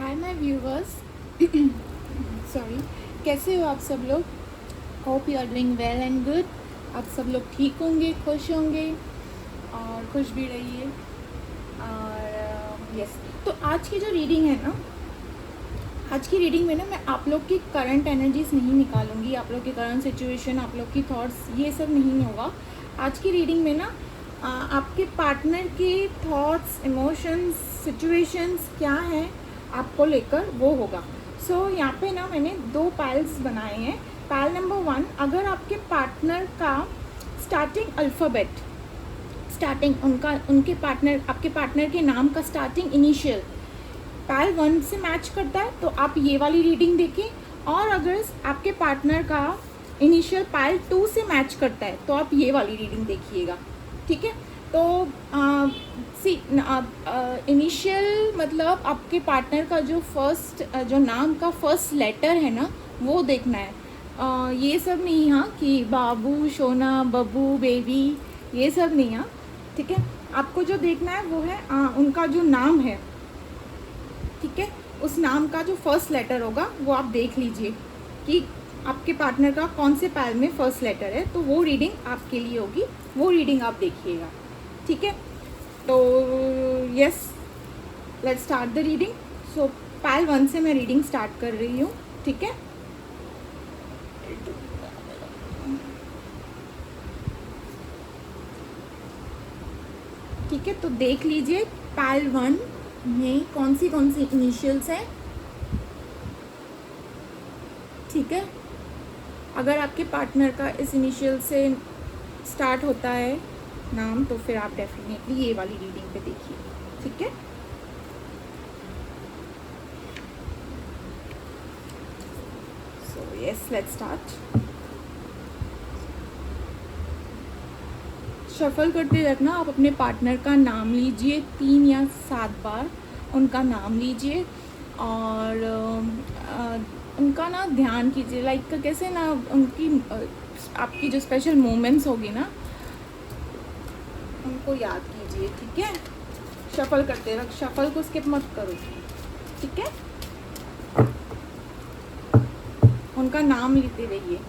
Hi my viewers. Sorry, कैसे हो आप सब लोग? Hope you are doing well and good. आप सब लोग ठीक होंगे, खुश होंगे और खुश भी रहिए। और यस, तो आज की जो रीडिंग है ना, आज की रीडिंग में ना मैं आप लोग की करंट एनर्जीज नहीं निकालूंगी, आप लोग की करंट सिचुएशन, आप लोग की थॉट्स, ये सब नहीं होगा। आज की रीडिंग में ना आपके पार्टनर के थॉट्स, इमोशंस, सिचुएशंस क्या हैं आपको लेकर, वो होगा। सो यहाँ पे ना मैंने 2 पाइल्स बनाए हैं। पाइल नंबर 1, अगर आपके पार्टनर का स्टार्टिंग अल्फ़ाबेट, स्टार्टिंग उनके पार्टनर, आपके पार्टनर के नाम का स्टार्टिंग इनिशियल पाइल 1 से मैच करता है तो आप ये वाली रीडिंग देखें, और अगर आपके पार्टनर का इनिशियल पाइल 2 से मैच करता है तो आप ये वाली रीडिंग देखिएगा, ठीक है? तो इनिशियल मतलब आपके पार्टनर का जो फर्स्ट, जो नाम का फर्स्ट लेटर है ना, वो देखना है। ये सब नहीं, हाँ, कि बाबू, सोना, बब्बू, बेबी, ये सब नहीं, हाँ, ठीक है? आपको जो देखना है वो है उनका जो नाम है, ठीक है? उस नाम का जो फर्स्ट लेटर होगा वो आप देख लीजिए कि आपके पार्टनर का कौन से पाइल में फर्स्ट लेटर है, तो वो रीडिंग आपके लिए होगी, वो रीडिंग आप देखिएगा, ठीक है? तो yes, let's start the reading. So pile 1 से मैं रीडिंग स्टार्ट कर रही हूँ, ठीक है? ठीक है, तो देख लीजिए पाइल 1 में कौन सी इनिशियल्स हैं, ठीक है? अगर आपके पार्टनर का इस इनिशियल से स्टार्ट होता है नाम, तो फिर आप डेफिनेटली ये वाली रीडिंग पे देखिए, ठीक है? So yes, let's start. Shuffle करते रखना, आप अपने पार्टनर का नाम लीजिए 3 या 7 बार, उनका नाम लीजिए और उनका ना ध्यान कीजिए, लाइक कैसे ना उनकी आपकी जो स्पेशल मोमेंट्स होगी ना, उनको याद कीजिए, ठीक है? शफल करते वक्त शफल को स्किप मत करो, ठीक है? उनका नाम लेते रहिए।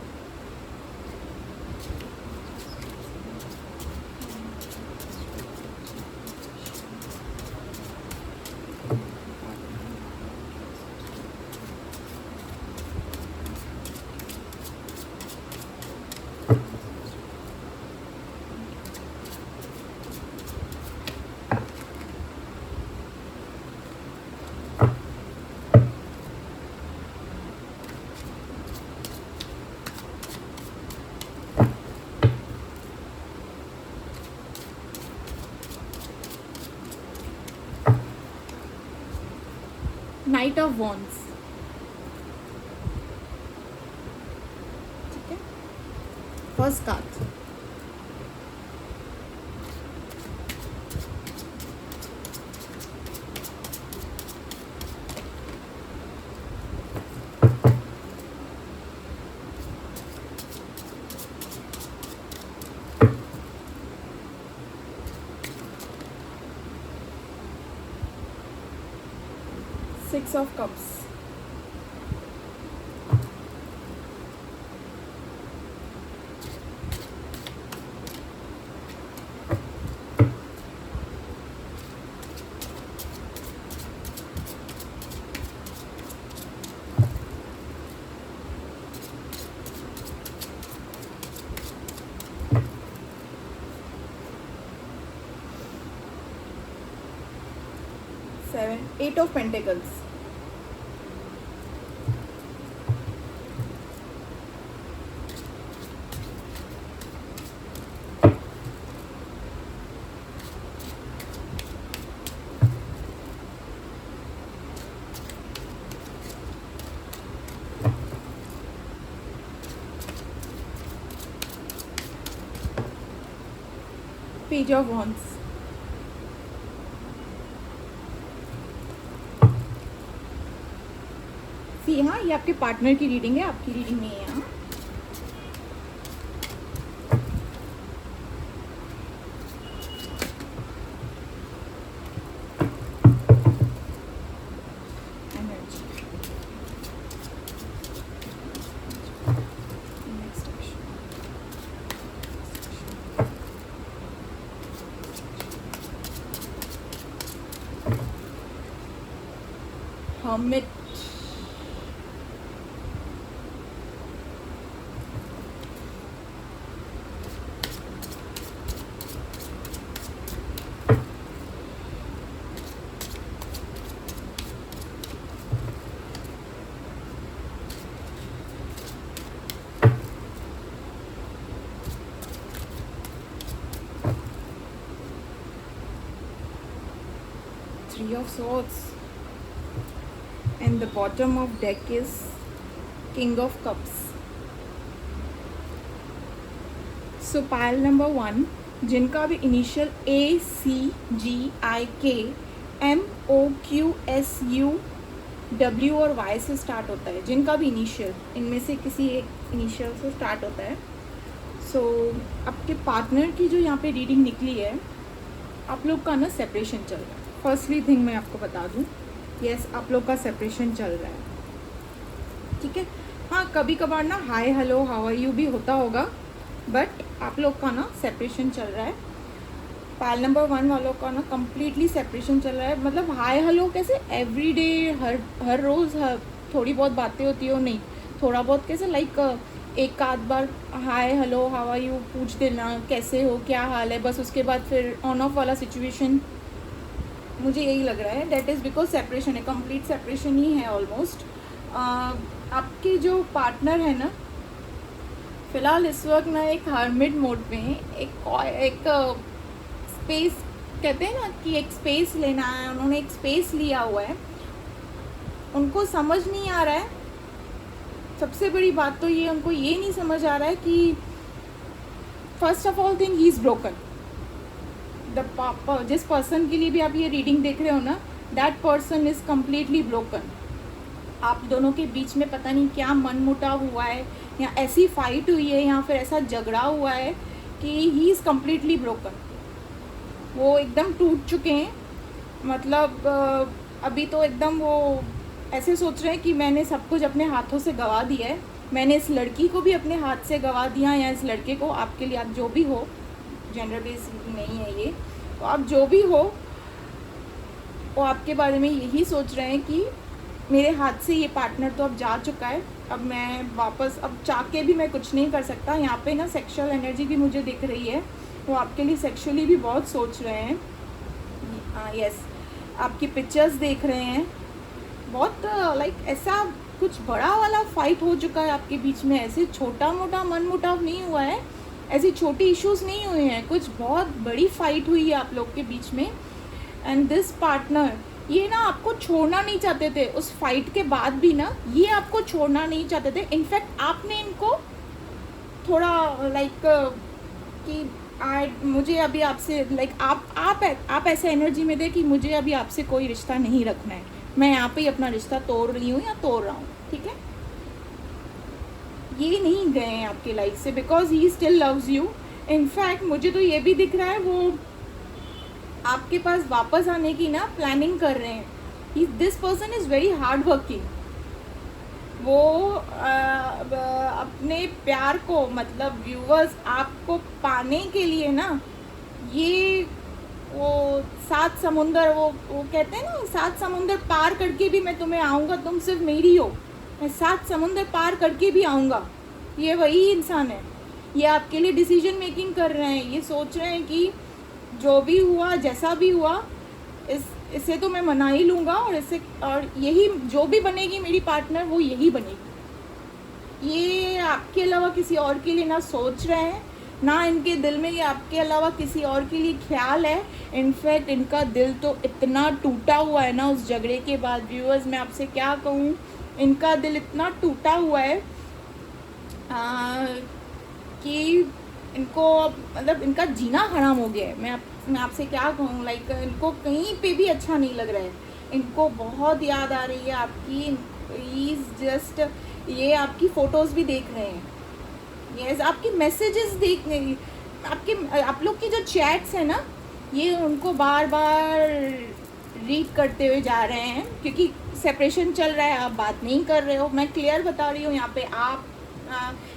नाइट ऑफ वॉन्ड्स, ठीक है? First card, six of cups, seven, eight of pentacles, page of wands, see, हाँ, ये आपके पार्टनर की रीडिंग है, आपकी रीडिंग नहीं है, हाँ? hermit, Three of Swords, and the bottom of deck is King of Cups. So pile number 1, जिनका भी इनिशियल ACGIK MOQSU W और Y से स्टार्ट होता है, जिनका भी इनिशियल इनमें से किसी एक इनिशियल से स्टार्ट होता है. सो आपके पार्टनर की जो यहाँ पे रीडिंग निकली है, आप लोग का ना सेपरेशन चल रहा है. फर्स्टली थिंग मैं आपको बता दूँ, यस आप लोग का सेपरेशन चल रहा है. ठीक है, हाँ कभी कभार ना hi hello how are you भी होता होगा, बट आप लोग का ना सेपरेशन चल रहा है. पाइल नंबर 1 वालों का ना कम्प्लीटली सेपरेशन चल रहा है. मतलब हाय हेलो कैसे एवरीडे हर रोज़ थोड़ी बहुत बातें होती हो, नहीं थोड़ा बहुत कैसे लाइक एक आध बार hi hello how are you पूछ देना, कैसे हो क्या हाल है, बस उसके बाद फिर ऑन ऑफ वाला सिचुएशन. मुझे यही लग रहा है दैट इज़ बिकॉज सेपरेशन है, कंप्लीट सेपरेशन ही है ऑलमोस्ट. आपके जो पार्टनर है ना फ़िलहाल इस वक्त ना एक हर्मिट मोड में, एक स्पेस कहते हैं ना कि एक स्पेस लेना है, उन्होंने एक स्पेस लिया हुआ है. उनको समझ नहीं आ रहा है, सबसे बड़ी बात तो ये उनको ये नहीं समझ आ रहा है कि first of all thing he is broken. The जिस पर्सन के लिए भी आप ये रीडिंग देख रहे हो ना, that person is completely broken. आप दोनों के बीच में पता नहीं क्या मनमुटाव हुआ है, या ऐसी फाइट हुई है, या फिर ऐसा झगड़ा हुआ है कि ही इज़ कम्प्लीटली ब्रोकन. वो एकदम टूट चुके हैं. मतलब अभी तो एकदम वो ऐसे सोच रहे हैं कि मैंने सब कुछ अपने हाथों से गंवा दिया है, मैंने इस लड़की को भी अपने हाथ से गंवा दिया, या इस लड़के को, आपके लिए आप जो भी हो, जेंडर बेस नहीं है ये, तो आप जो भी हो वो आपके बारे में यही सोच रहे हैं कि मेरे हाथ से ये पार्टनर तो अब जा चुका है, अब मैं वापस अब चाह के भी मैं कुछ नहीं कर सकता. यहाँ पे ना सेक्सुअल एनर्जी भी मुझे दिख रही है, वो आपके लिए सेक्सुअली भी बहुत सोच रहे हैं. यस आपकी पिक्चर्स देख रहे हैं. बहुत लाइक ऐसा कुछ बड़ा वाला फाइट हो चुका है आपके बीच में. ऐसे छोटा मोटा मनमुटाव नहीं हुआ है, ऐसी छोटी इश्यूज नहीं हुए हैं, कुछ बहुत बड़ी फाइट हुई है आप लोग के बीच में. एंड दिस पार्टनर ये ना आपको छोड़ना नहीं चाहते थे, उस फाइट के बाद भी ना ये आपको छोड़ना नहीं चाहते थे. इनफैक्ट आपने इनको थोड़ा लाइक कि मुझे अभी आपसे लाइक आप ऐसे एनर्जी में थे कि मुझे अभी आपसे कोई रिश्ता नहीं रखना है, मैं यहाँ पे ही अपना रिश्ता तोड़ रही हूँ या तोड़ रहा हूँ. ठीक है, ये नहीं गए हैं आपकी लाइफ से because he still loves you. In fact मुझे तो ये भी दिख रहा है वो आपके पास वापस आने की ना प्लानिंग कर रहे हैं. This person is very hard working. वो अपने प्यार को, मतलब व्यूवर्स आपको पाने के लिए ना, ये वो 7 समुंदर, वो कहते हैं ना 7 समुंदर पार करके भी मैं तुम्हें आऊँगा, तुम सिर्फ मेरी हो, मैं 7 समुंदर पार करके भी आऊँगा. ये वही इंसान है. ये आपके लिए डिसीजन मेकिंग कर रहे हैं. ये सोच रहे हैं कि जो भी हुआ जैसा भी हुआ इससे तो मैं मना ही लूँगा, और यही जो भी बनेगी मेरी पार्टनर वो यही बनेगी. ये आपके अलावा किसी और के लिए ना सोच रहे हैं, ना इनके दिल में ये आपके अलावा किसी और के लिए ख्याल है. इनफैक्ट इनका दिल तो इतना टूटा हुआ है ना उस झगड़े के बाद. व्यूअर्स मैं आपसे क्या कहूँ, इनका दिल इतना टूटा हुआ है कि इनको मतलब इनका जीना हराम हो गया है. मैं आपसे क्या कहूँ, लाइक इनको कहीं पे भी अच्छा नहीं लग रहा है. इनको बहुत याद आ रही है आपकी. इज़ जस्ट ये आपकी फ़ोटोज़ भी देख रहे हैं. यस आपकी मैसेजेस देख रहे हैं. आप लोग की जो चैट्स हैं ना, ये उनको बार बार रीड करते हुए जा रहे हैं, क्योंकि सेपरेशन चल रहा है, आप बात नहीं कर रहे हो. मैं क्लियर बता रही हूँ यहाँ पे. आप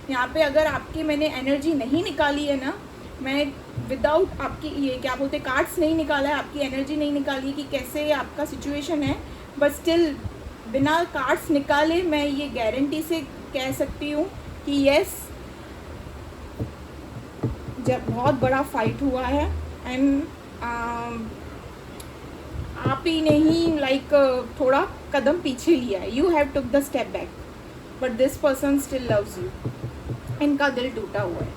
यहाँ पे अगर आपकी मैंने एनर्जी नहीं निकाली है ना, मैं विदाउट आपकी ये क्या बोलते कार्ड्स नहीं निकाला है, आपकी एनर्जी नहीं निकाली कि कैसे आपका सिचुएशन है, बट स्टिल बिना कार्ड्स निकाले मैं ये गारंटी से कह सकती हूँ कि यस, जब बहुत बड़ा फाइट हुआ है एंड आप ही ने ही लाइक थोड़ा कदम पीछे लिया है, you have took the step back, but this person still loves you. इनका दिल टूटा हुआ है,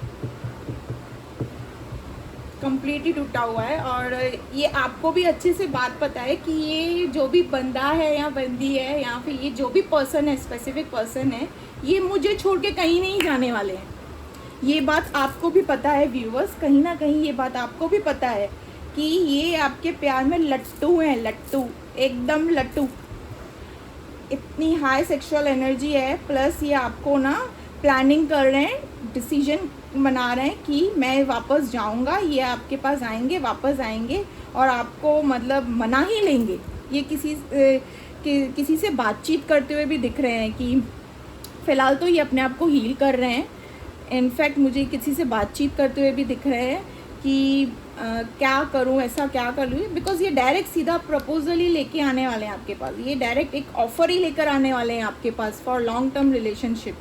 कम्प्लीटली टूटा हुआ है। और ये आपको भी अच्छे से बात पता है कि ये जो भी बंदा है या बंदी है या फिर ये जो भी पर्सन है, स्पेसिफिक पर्सन है, ये मुझे छोड़ के कहीं नहीं जाने वाले हैं। ये बात आपको भी पता है व्यूवर्स, कहीं ना कहीं ये बात आपको भी पता है कि ये आपके प्यार में लट्टू हैं, लट्टू, एकदम लट्टू। इतनी हाई सेक्सुअल एनर्जी है, प्लस ये आपको ना प्लानिंग कर रहे हैं, डिसीजन बना रहे हैं कि मैं वापस जाऊंगा, ये आपके पास आएंगे, वापस आएंगे और आपको मतलब मना ही लेंगे। ये किसी से बातचीत करते हुए भी दिख रहे हैं कि फ़िलहाल तो ये अपने आप को हील कर रहे हैं। इनफैक्ट मुझे किसी से बातचीत करते हुए भी दिख रहे हैं कि क्या करूं, ऐसा क्या कर लूँ, बिकॉज ये डायरेक्ट सीधा प्रपोजल ही लेके आने वाले हैं आपके पास, ये डायरेक्ट एक ऑफ़र ही लेकर आने वाले हैं आपके पास for long term relationship.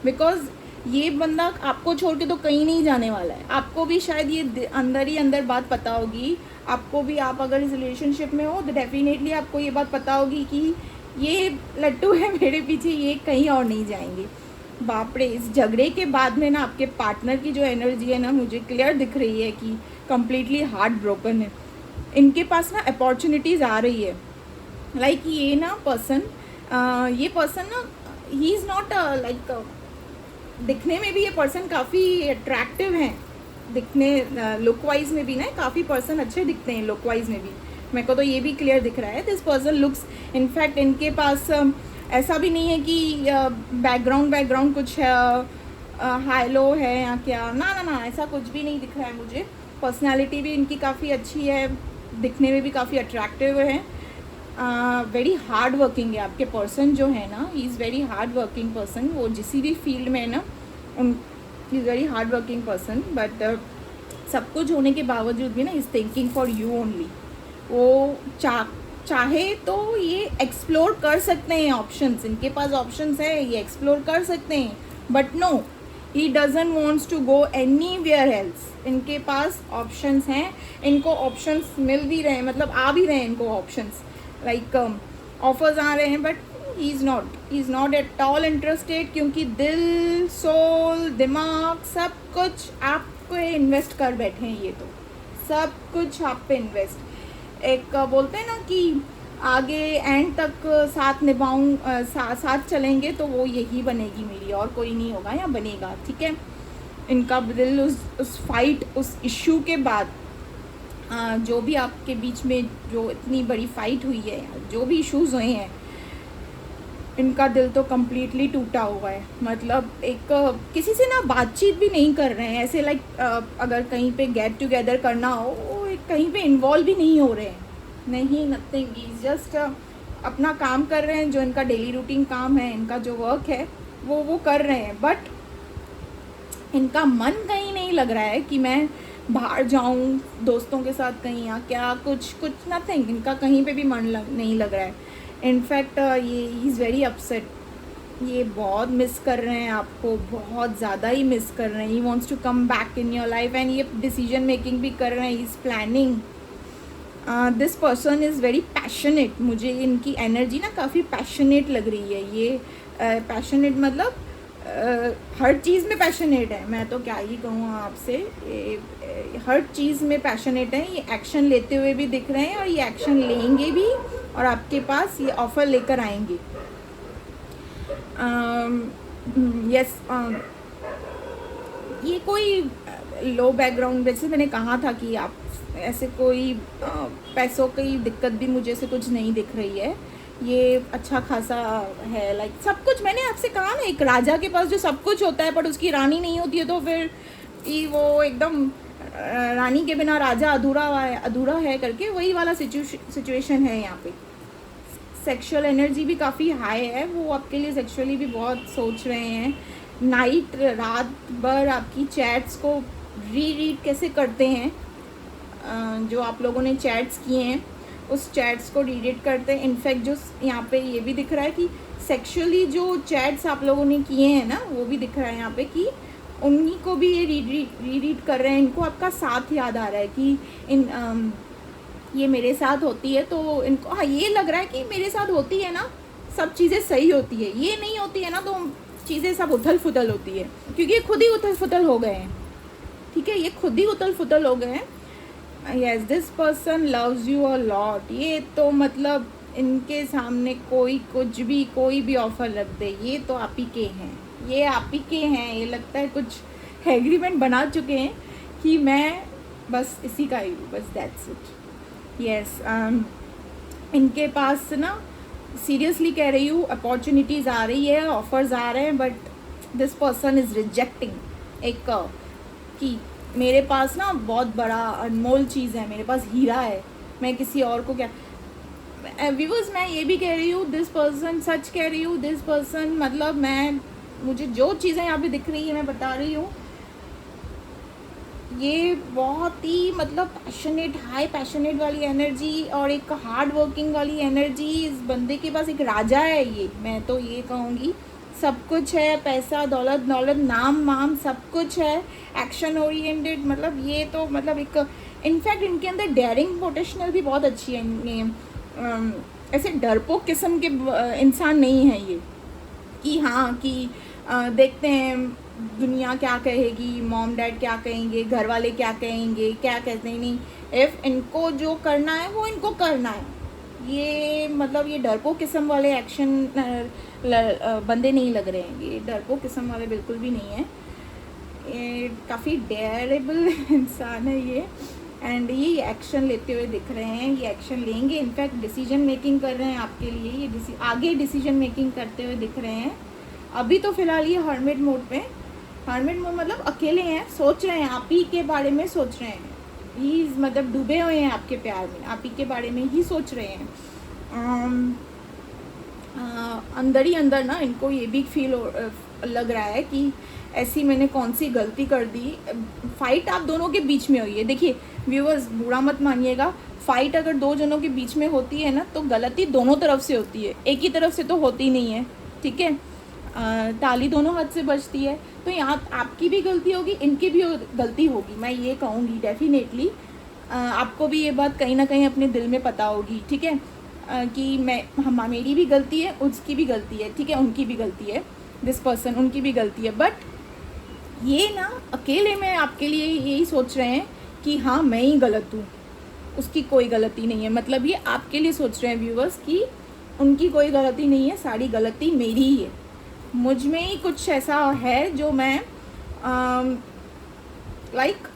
Because ये बंदा आपको छोड़ के तो कहीं नहीं जाने वाला है। आपको भी शायद ये अंदर ही अंदर बात पता होगी, आपको भी, आप अगर इस रिलेशनशिप में हो तो डेफिनेटली आपको ये बात पता होगी कि ये लट्टू है मेरे पीछे, ये कहीं और नहीं जाएंगे। बाप रे, इस झगड़े के बाद में ना आपके पार्टनर की जो एनर्जी है ना, मुझे क्लियर दिख रही है कि कम्प्लीटली हार्ट ब्रोकन है। इनके पास ना अपॉर्चुनिटीज़ आ रही है, लाइक ये ना पर्सन, ये पर्सन ना, ही इज़ नॉट लाइक, दिखने में भी ये पर्सन काफ़ी अट्रैक्टिव हैं, दिखने लुक वाइज में भी ना काफ़ी पर्सन अच्छे दिखते हैं लुक वाइज में भी, मेरे को तो ये भी क्लियर दिख रहा है। दिस पर्सन लुक्स, इनफैक्ट इनके पास ऐसा भी नहीं है कि बैकग्राउंड कुछ हाई लो है या क्या, ना, ऐसा कुछ भी नहीं दिख रहा है मुझे। पर्सनालिटी भी इनकी काफ़ी अच्छी है, दिखने में भी काफ़ी अट्रैक्टिव है। वेरी हार्ड वर्किंग है आपके पर्सन जो है ना, he is very hard working person. वो जिस भी फील्ड में है ना, he is very hard working person, but सब कुछ होने के बावजूद भी ना is thinking for you only. वो चाहे तो ये एक्सप्लोर कर सकते हैं ऑप्शंस, इनके पास ऑप्शंस है, ये एक्सप्लोर कर सकते हैं, but no, he doesn't wants to go anywhere else. इनके पास ऑप्शंस हैं, इनको ऑप्शंस मिल भी रहे हैं, मतलब आ भी रहे हैं इनको ऑप्शंस, लाइक ऑफर्स आ रहे हैं, but he is not at all interested, क्योंकि दिल, सोल, दिमाग, सब कुछ आपको इन्वेस्ट कर बैठे हैं। ये तो सब कुछ आप पे इन्वेस्ट, एक बोलते हैं ना कि आगे एंड तक साथ निभाऊं, साथ चलेंगे तो वो यही बनेगी मेरी, और कोई नहीं होगा या बनेगा, ठीक है। इनका दिल उस फाइट, उस इश्यू के बाद, जो भी आपके बीच में जो इतनी बड़ी फाइट हुई है, जो भी इश्यूज हुए हैं, इनका दिल तो कम्प्लीटली टूटा हुआ है। मतलब एक किसी से ना बातचीत भी नहीं कर रहे हैं, ऐसे लाइक अगर कहीं पे गेट टुगेदर करना हो, वो कहीं पे इन्वॉल्व भी नहीं हो रहे हैं, नहीं, नथिंग, इज जस्ट अपना काम कर रहे हैं, जो इनका डेली रूटीन काम है, इनका जो वर्क है वो कर रहे हैं, बट इनका मन कहीं नहीं लग रहा है कि मैं बाहर जाऊं दोस्तों के साथ कहीं या क्या, कुछ नथिंग, इनका कहीं पे भी मन नहीं लग रहा है। इनफैक्ट ये इज़ वेरी अपसेट, ये बहुत मिस कर रहे हैं आपको, बहुत ज़्यादा ही मिस कर रहे हैं। He wants to come back in your life, and ये डिसीजन मेकिंग भी कर रहे हैं, is planning. This person is very passionate, मुझे इनकी एनर्जी ना काफ़ी पैशनेट लग रही है। ये पैशनेट मतलब हर चीज़ में पैशनेट है, मैं तो क्या ही कहूँ आपसे, हर चीज़ में पैशनेट है। ये एक्शन लेते हुए भी दिख रहे हैं, और ये एक्शन लेंगे भी, और आपके पास ये ऑफ़र लेकर आएंगे। यस, ये कोई लो बैकग्राउंड, वैसे मैंने कहा था कि आप ऐसे कोई पैसों की दिक्कत भी मुझे से कुछ नहीं दिख रही है, ये अच्छा खासा है, लाइक सब कुछ। मैंने आपसे कहा ना, एक राजा के पास जो सब कुछ होता है पर उसकी रानी नहीं होती है, तो फिर वो एकदम रानी के बिना राजा अधूरा है करके, वही वाला सिचुएशन है यहाँ पे। सेक्सुअल एनर्जी भी काफ़ी हाई है, वो आपके लिए सेक्सुअली भी बहुत सोच रहे हैं। रात भर आपकी चैट्स को रीड कैसे करते हैं, जो आप लोगों ने चैट्स किए हैं उस चैट्स को रीड करते हैं। इनफैक्ट जो यहाँ पे ये भी दिख रहा है कि सेक्सुअली जो चैट्स आप लोगों ने किए हैं ना, वो भी दिख रहा है यहाँ पे कि उन्हीं को भी ये रीड कर रहे हैं। इनको आपका साथ याद आ रहा है कि ये मेरे साथ होती है, तो इनको हाँ ये लग रहा है कि मेरे साथ होती है ना सब चीज़ें सही होती है, ये नहीं होती है ना तो चीज़ें सब उथल फुथल होती है, क्योंकि ये खुद ही उथल फुथल हो गए हैं। ठीक है, ये खुद ही उथल फुथल हो गए हैं। Yes, this person loves you a lot. ये तो मतलब इनके सामने कोई कुछ भी, कोई भी ऑफर रख दे, ये तो आप ही के हैं, ये आप ही के हैं। ये लगता है कुछ एग्रीमेंट बना चुके हैं कि मैं बस इसी का ही हूँ, बस दैट्स इट। यस, इनके पास ना सीरियसली कह रही हूँ अपॉर्चुनिटीज़ आ रही है, ऑफर्स आ रहे हैं, but this person is rejecting एक कि मेरे पास ना बहुत बड़ा अनमोल चीज़ है, मेरे पास हीरा है, मैं किसी और को क्या। व्यूअर्स, मैं ये भी कह रही हूँ, दिस पर्सन, सच कह रही हूँ, दिस पर्सन मतलब मुझे जो चीज़ें यहाँ पे दिख रही है मैं बता रही हूँ, ये बहुत ही मतलब पैशनेट, हाई पैशनेट वाली एनर्जी और एक हार्ड वर्किंग वाली एनर्जी इस बंदे के पास। एक राजा है ये, मैं तो ये कहूँगी। सब कुछ है, पैसा दौलत दौलत नाम वाम सब कुछ है, एक्शन ओरिएंटेड, मतलब ये तो मतलब एक इनफैक्ट इनके अंदर डेयरिंग पोटेंशियल भी बहुत अच्छी है। ऐसे डरपोक किस्म के इंसान नहीं है ये कि हाँ कि देखते हैं दुनिया क्या कहेगी, मॉम डैड क्या कहेंगे, घर वाले क्या कहेंगे, क्या कहते हैं, नहीं, इफ़ इनको जो करना है वो इनको करना है। ये मतलब ये डरपोक किस्म वाले एक्शन बंदे नहीं लग रहे हैं, ये डरपोक किस्म वाले बिल्कुल भी नहीं है। ये काफ़ी डेयरेबल इंसान है ये, एंड ये एक्शन लेते हुए दिख रहे हैं, ये एक्शन लेंगे, इनफैक्ट डिसीजन मेकिंग कर रहे हैं आपके लिए, ये आगे डिसीजन मेकिंग करते हुए दिख रहे हैं। अभी तो फ़िलहाल ये हर्मिट मोड पे, हर्मिट मोड मतलब अकेले हैं, सोच रहे हैं, आप ही के बारे में सोच रहे हैं, ही मतलब डूबे हुए हैं आपके प्यार में, आप ही के बारे में ही सोच रहे हैं। अंदर ही अंदर ना इनको ये भी फील लग रहा है कि ऐसी मैंने कौन सी गलती कर दी। फाइट आप दोनों के बीच में हुई है। देखिए व्यूअर्स, बुरा मत मानिएगा, फाइट अगर दो जनों के बीच में होती है ना तो गलती दोनों तरफ से होती है, एक ही तरफ से तो होती नहीं है। ठीक है, ताली दोनों हाथ से बजती है, तो यहाँ आपकी भी गलती होगी, इनकी भी गलती होगी, मैं ये कहूँगी डेफिनेटली। आपको भी ये बात कहीं ना कहीं अपने दिल में पता होगी। ठीक है, कि मेरी भी गलती है, उसकी भी गलती है, ठीक है, उनकी भी गलती है, दिस पर्सन उनकी भी गलती है, बट ये ना अकेले में आपके लिए यही सोच रहे हैं कि हाँ मैं ही गलत हूँ, उसकी कोई गलती नहीं है। मतलब ये आपके लिए सोच रहे हैं व्यूअर्स कि उनकी कोई गलती नहीं है, सारी गलती मेरी ही है, मुझ में ही कुछ ऐसा है जो मैं लाइक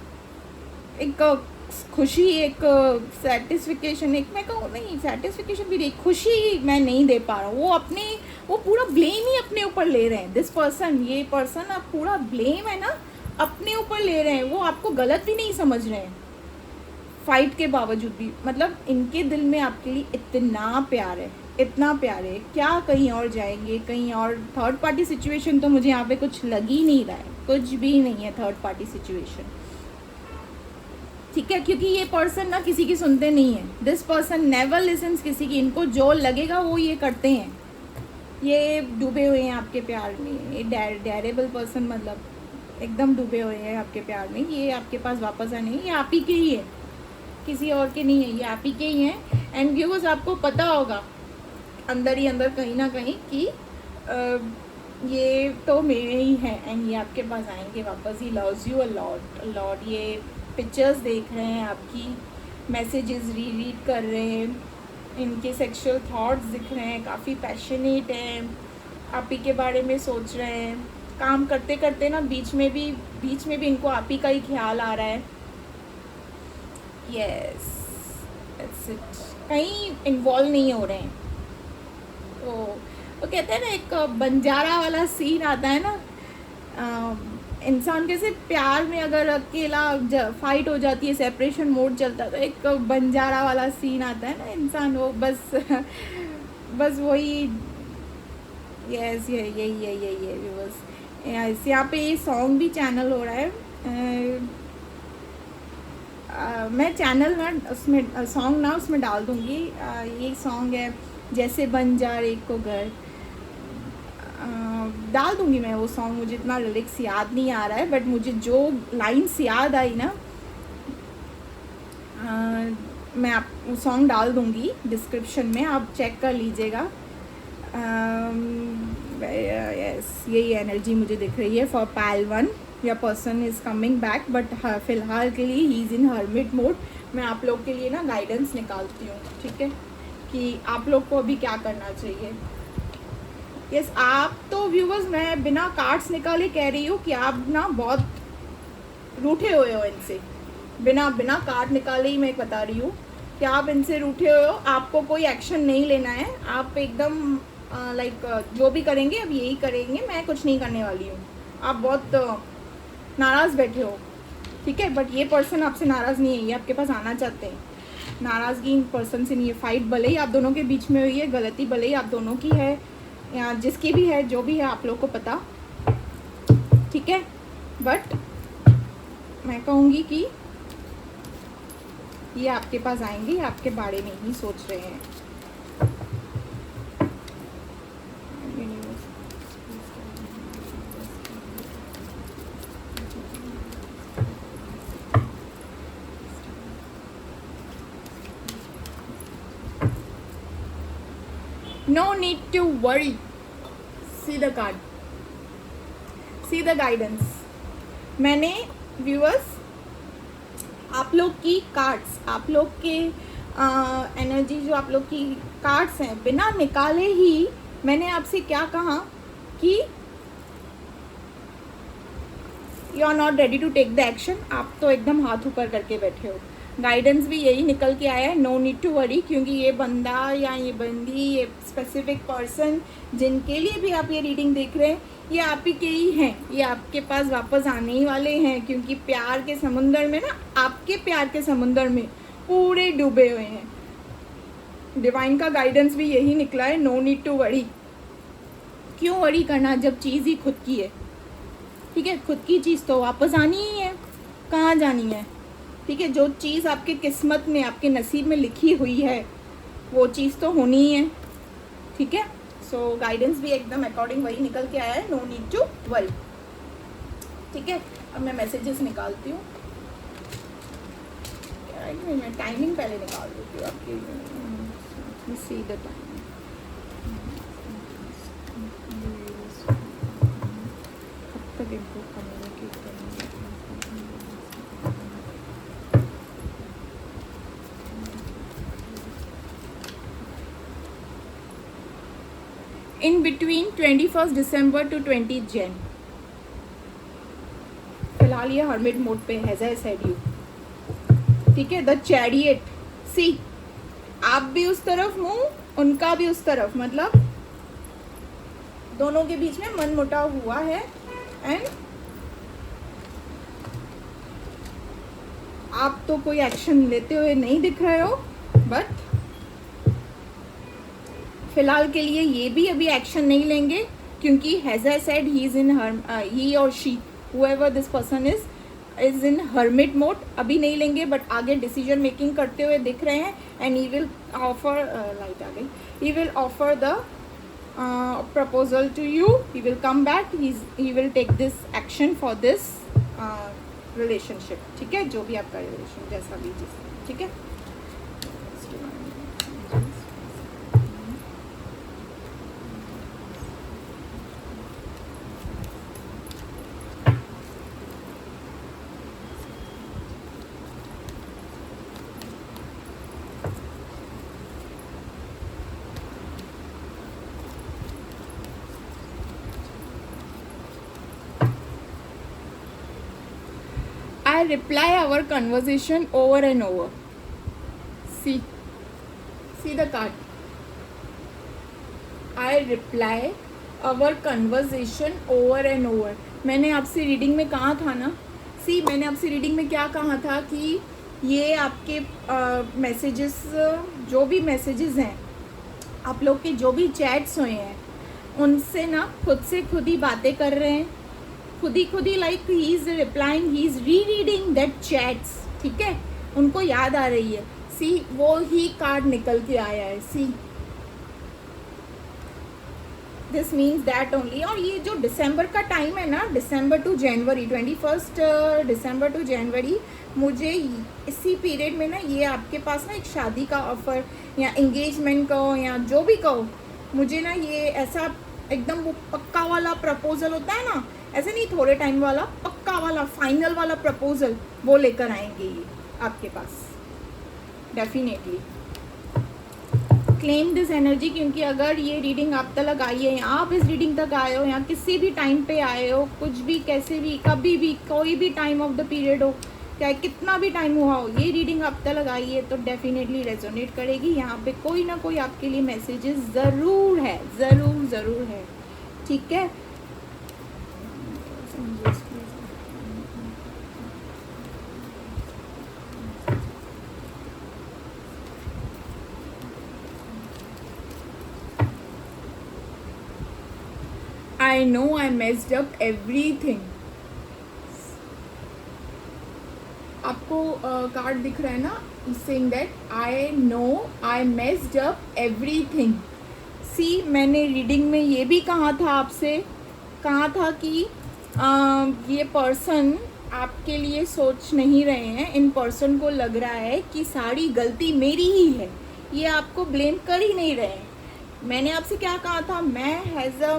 एक खुशी, एक सेटिस्फिकेशन, एक मैं कहूँ नहीं सेटिस्फिकेशन भी नहीं, खुशी मैं नहीं दे पा रहा हूँ। वो पूरा ब्लेम ही अपने ऊपर ले रहे हैं, दिस पर्सन, ये पर्सन आप पूरा ब्लेम है ना अपने ऊपर ले रहे हैं, वो आपको गलत भी नहीं समझ रहे हैं फाइट के बावजूद भी। मतलब इनके दिल में आपके लिए इतना प्यार है, इतना प्यार है, क्या कहीं और जाएंगे, कहीं और थर्ड पार्टी सिचुएशन तो मुझे यहाँ पे कुछ लग ही नहीं रहा है, कुछ भी नहीं है थर्ड पार्टी सिचुएशन। ठीक है, क्योंकि ये पर्सन ना किसी की सुनते नहीं है, दिस पर्सन नेवर लिसन्स किसी की, इनको जो लगेगा वो ये करते हैं, ये डूबे हुए हैं आपके प्यार में। ये डेरेबल पर्सन मतलब एकदम डूबे हुए हैं आपके प्यार में, ये आपके पास वापस आने, ये आप ही के ही है, किसी और के नहीं है, ये आप ही के ही हैं। एंड व्यूअर्स, आपको पता होगा अंदर ही अंदर कहीं ना कहीं कि ये तो मेरे ही हैं, एंड ये आपके पास आएंगे वापस। He loves you a lot. ये पिक्चर्स देख रहे हैं आपकी, मैसेजेस रीड कर रहे हैं, इनके सेक्सुअल थॉट्स दिख रहे हैं, काफ़ी पैशनेट हैं, आप ही के बारे में सोच रहे हैं। काम करते करते ना बीच में भी इनको आप ही का ही ख्याल आ रहा है। यस, दैट्स इट, कहीं इन्वॉल्व नहीं हो रहे हैं। तो कहते हैं ना एक बंजारा वाला सीन आता है ना, इंसान कैसे प्यार में अगर अकेला फाइट हो जाती है, सेपरेशन मोड चलता है, तो एक बंजारा वाला सीन आता है ना इंसान, वो बस वही। यस, यही बस यहाँ पे ये सॉन्ग भी चैनल हो रहा है। मैं चैनल ना उसमें सॉन्ग ना उसमें डाल दूँगी। ये सॉन्ग है जैसे बन जा रे को घर, डाल दूँगी मैं वो सॉन्ग। मुझे इतना लिरिक्स याद नहीं आ रहा है, बट मुझे जो लाइन्स याद आई ना, मैं आप वो सॉन्ग डाल दूँगी डिस्क्रिप्शन में, आप चेक कर लीजिएगा। यस, यही एनर्जी मुझे दिख रही है फॉर पैल 1। या person is coming back, but फ़िलहाल के लिए he is in hermit mode. मैं आप लोग के लिए ना गाइडेंस निकालती हूँ, ठीक है, कि आप लोग को अभी क्या करना चाहिए। यस, आप तो व्यूवर्स, मैं बिना कार्ड्स निकाले कह रही हूँ कि आप ना बहुत रूठे हुए हो इनसे। बिना कार्ड निकाले ही मैं बता रही हूँ कि आप इनसे रूठे हुए हो। आपको कोई एक्शन नहीं लेना है, आप एकदम लाइक जो भी करेंगे अब यही करेंगे, मैं कुछ नहीं करने वाली हूँ। आप बहुत नाराज़ बैठे हो, ठीक है, बट ये पर्सन आपसे नाराज़ नहीं है, ये आपके पास आना चाहते हैं। नाराज़गी इन पर्सन से नहीं है। फाइट भले ही आप दोनों के बीच में हुई है, गलती भले ही आप दोनों की है या जिसकी भी है, जो भी है आप लोग को पता, ठीक है, बट मैं कहूँगी कि ये आपके पास आएंगे, आपके बारे में ही सोच रहे हैं। No need to worry. See the card. See the guidance. मैंने व्यूअर्स आप लोग की कार्ड्स, आप लोग के एनर्जी जो आप लोग की कार्ड्स हैं, बिना निकाले ही मैंने आपसे क्या कहा कि you are not ready to take the action. आप तो एकदम हाथ ऊपर करके बैठे हो। गाइडेंस भी यही निकल के आया है, नो नीड टू वरी, क्योंकि ये बंदा या ये बंदी, ये स्पेसिफिक पर्सन जिनके लिए भी आप ये रीडिंग देख रहे हैं, ये आप ही के ही हैं। ये आपके पास वापस आने ही वाले हैं, क्योंकि प्यार के समुंदर में ना, आपके प्यार के समुंदर में पूरे डूबे हुए हैं। डिवाइन का गाइडेंस भी यही निकला है, नो नीड टू वरी। क्यों वरी करना जब चीज़ ही खुद की है, ठीक है। खुद की चीज़ तो वापस आनी ही है, कहाँ जानी है, ठीक है। जो चीज़ आपके किस्मत में, आपके नसीब में लिखी हुई है, वो चीज़ तो होनी ही है, ठीक है। सो गाइडेंस भी एकदम अकॉर्डिंग वही निकल के आया है, नो नीड टू वरी, ठीक है। अब मैं मैसेजेस निकालती हूँ, मैं टाइमिंग पहले निकाल देती हूँ आपकी। सी द टाइम, कब तक इनको कम्युनिकेट करेंगे। In between 21 December to 20 Jan. फिलहाल ये हर्मिट मोड पे है, एज आई सेड यू, ठीक है। द चैरियट, सी आप भी उस तरफ मुंह, उनका भी उस तरफ, मतलब दोनों के बीच में मन मुटाव हुआ है। एंड आप तो कोई एक्शन लेते हुए नहीं दिख रहे हो, बट फिलहाल के लिए ये भी अभी एक्शन नहीं लेंगे, क्योंकि as I said he is in he और she, whoever this person is in hermit mode। अभी नहीं लेंगे, बट आगे डिसीजन मेकिंग करते हुए दिख रहे हैं। And he will offer, light आ गई, he will offer the proposal to you, he will come back, he will take this action for this relationship, ठीक है। जो भी आपका रिलेशन जैसा भी, ठीक है। I reply our conversation over and over. See the card. I reply our conversation over and over. मैंने आपसे रीडिंग में कहा था ना, मैंने आपसे रीडिंग में क्या कहा था कि ये आपके मैसेजेस, जो भी मैसेजेस हैं, आप लोग के जो भी चैट्स हुए हैं, उनसे ना खुद से खुद ही बातें कर रहे हैं, खुद ही like he is replying, he is re reading that chats, ठीक है। उनको याद आ रही है। सी वो ही कार्ड निकल के आया है, see this means that only. और ये जो दिसंबर का टाइम है ना, December two January, 21 December to जनवरी, मुझे इसी पीरियड में ना ये आपके पास ना एक शादी का ऑफर या एंगेजमेंट कहो या जो भी कहो, मुझे ना ये ऐसा एकदम वो पक्का वाला प्रपोजल होता है ना, ऐसे नहीं थोड़े टाइम वाला, पक्का वाला फाइनल वाला प्रपोजल वो लेकर आएंगे ये आपके पास डेफिनेटली। क्लेम दिस एनर्जी, क्योंकि अगर ये रीडिंग आप तक आई है या आप इस रीडिंग तक आए हो या किसी भी टाइम पे आए हो, कुछ भी कैसे भी कभी भी कोई भी टाइम ऑफ द पीरियड हो, चाहे कितना भी टाइम हुआ हो, ये रीडिंग आप तक आई है तो डेफिनेटली रेजोनेट करेगी। यहाँ पे कोई ना कोई आपके लिए मैसेजेस ज़रूर है, ज़रूर है, ठीक है। I know I messed up everything. आपको कार्ड दिख रहा है ना, saying that I know I messed up everything. सी मैंने रीडिंग में ये भी कहा था आपसे, कहा था कि ये पर्सन आपके लिए सोच नहीं रहे हैं, इन पर्सन को लग रहा है कि सारी गलती मेरी ही है, ये आपको ब्लेम कर ही नहीं रहे हैं। मैंने आपसे क्या कहा था, मैं हैज़ अ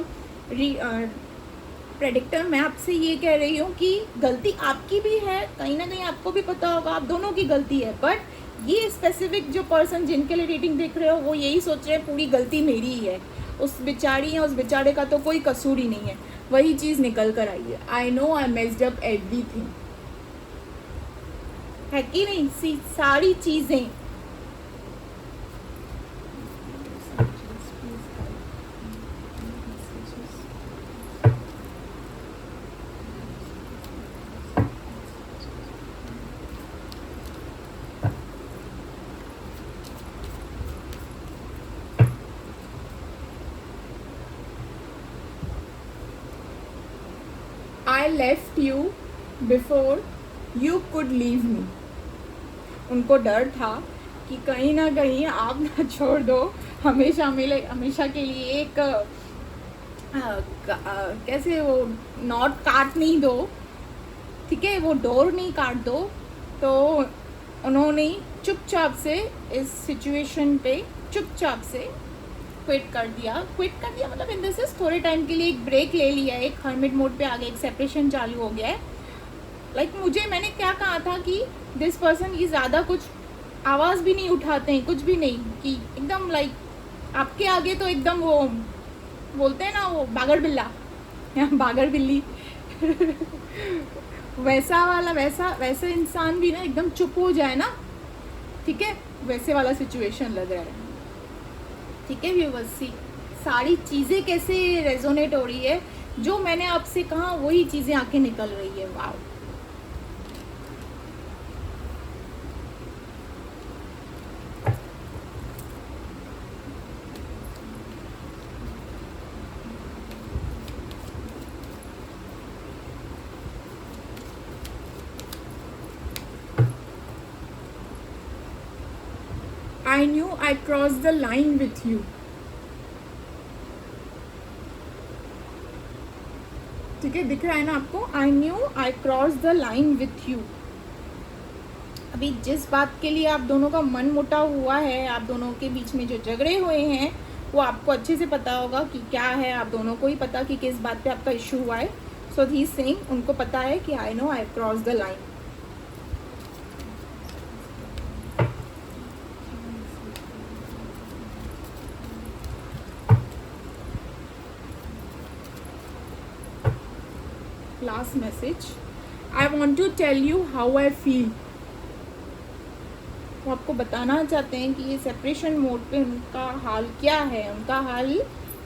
प्रेडिक्टर मैं आपसे ये कह रही हूँ कि गलती आपकी भी है, कहीं ना कहीं आपको भी पता होगा आप दोनों की गलती है, बट ये स्पेसिफिक जो पर्सन जिनके लिए रीडिंग देख रहे हो वो यही सोच रहे हैं पूरी गलती मेरी ही है, उस बेचारी या उस बेचारे का तो कोई कसूर ही नहीं है। वही चीज़ निकल कर आई है, आई know I messed up everything, है कि नहीं। सारी चीज़ें I left you before you could leave me. उनको डर था कि कहीं ना कहीं आप ना छोड़ दो, हमेशा के लिए एक कैसे वो नॉट काट नहीं दो, ठीक है, वो डोर नहीं काट दो। तो उन्होंने चुपचाप से इस सिचुएशन पे चुपचाप से क्विट कर दिया मतलब इन दिस इज थोड़े टाइम के लिए एक ब्रेक ले लिया है, एक हर्मिट मोड पे आ गया, एक सेपरेशन चालू हो गया है। मैंने क्या कहा था कि दिस पर्सन ये ज़्यादा कुछ आवाज़ भी नहीं उठाते हैं, कुछ भी नहीं, कि एकदम आपके आगे तो एकदम वो बोलते हैं ना वो बागर बिल्ला या बागर बिल्ली वैसा इंसान भी ना एकदम चुप हो जाए ना, ठीक है, वैसे वाला सिचुएशन लग रहा है, ठीक है व्यूअर्स। सी सारी चीज़ें कैसे रेजोनेट हो रही है, जो मैंने आपसे कहा वही चीज़ें आके निकल रही है। वाव, I knew I crossed the line with you. ठीक है, दिख रहा है ना आपको, I knew I crossed the line with you. अभी जिस बात के लिए आप दोनों का मन मुटाव हुआ है, आप दोनों के बीच में जो झगड़े हुए हैं, वो आपको अच्छे से पता होगा कि क्या है, आप दोनों को ही पता कि किस बात पे आपका इशू हुआ है। सो ही इज सेइंग, उनको पता है कि I know I crossed the line. Last message, I want to tell you how I feel. वो आपको बताना चाहते हैं कि ये सेपरेशन मोड पे उनका हाल क्या है, उनका हाल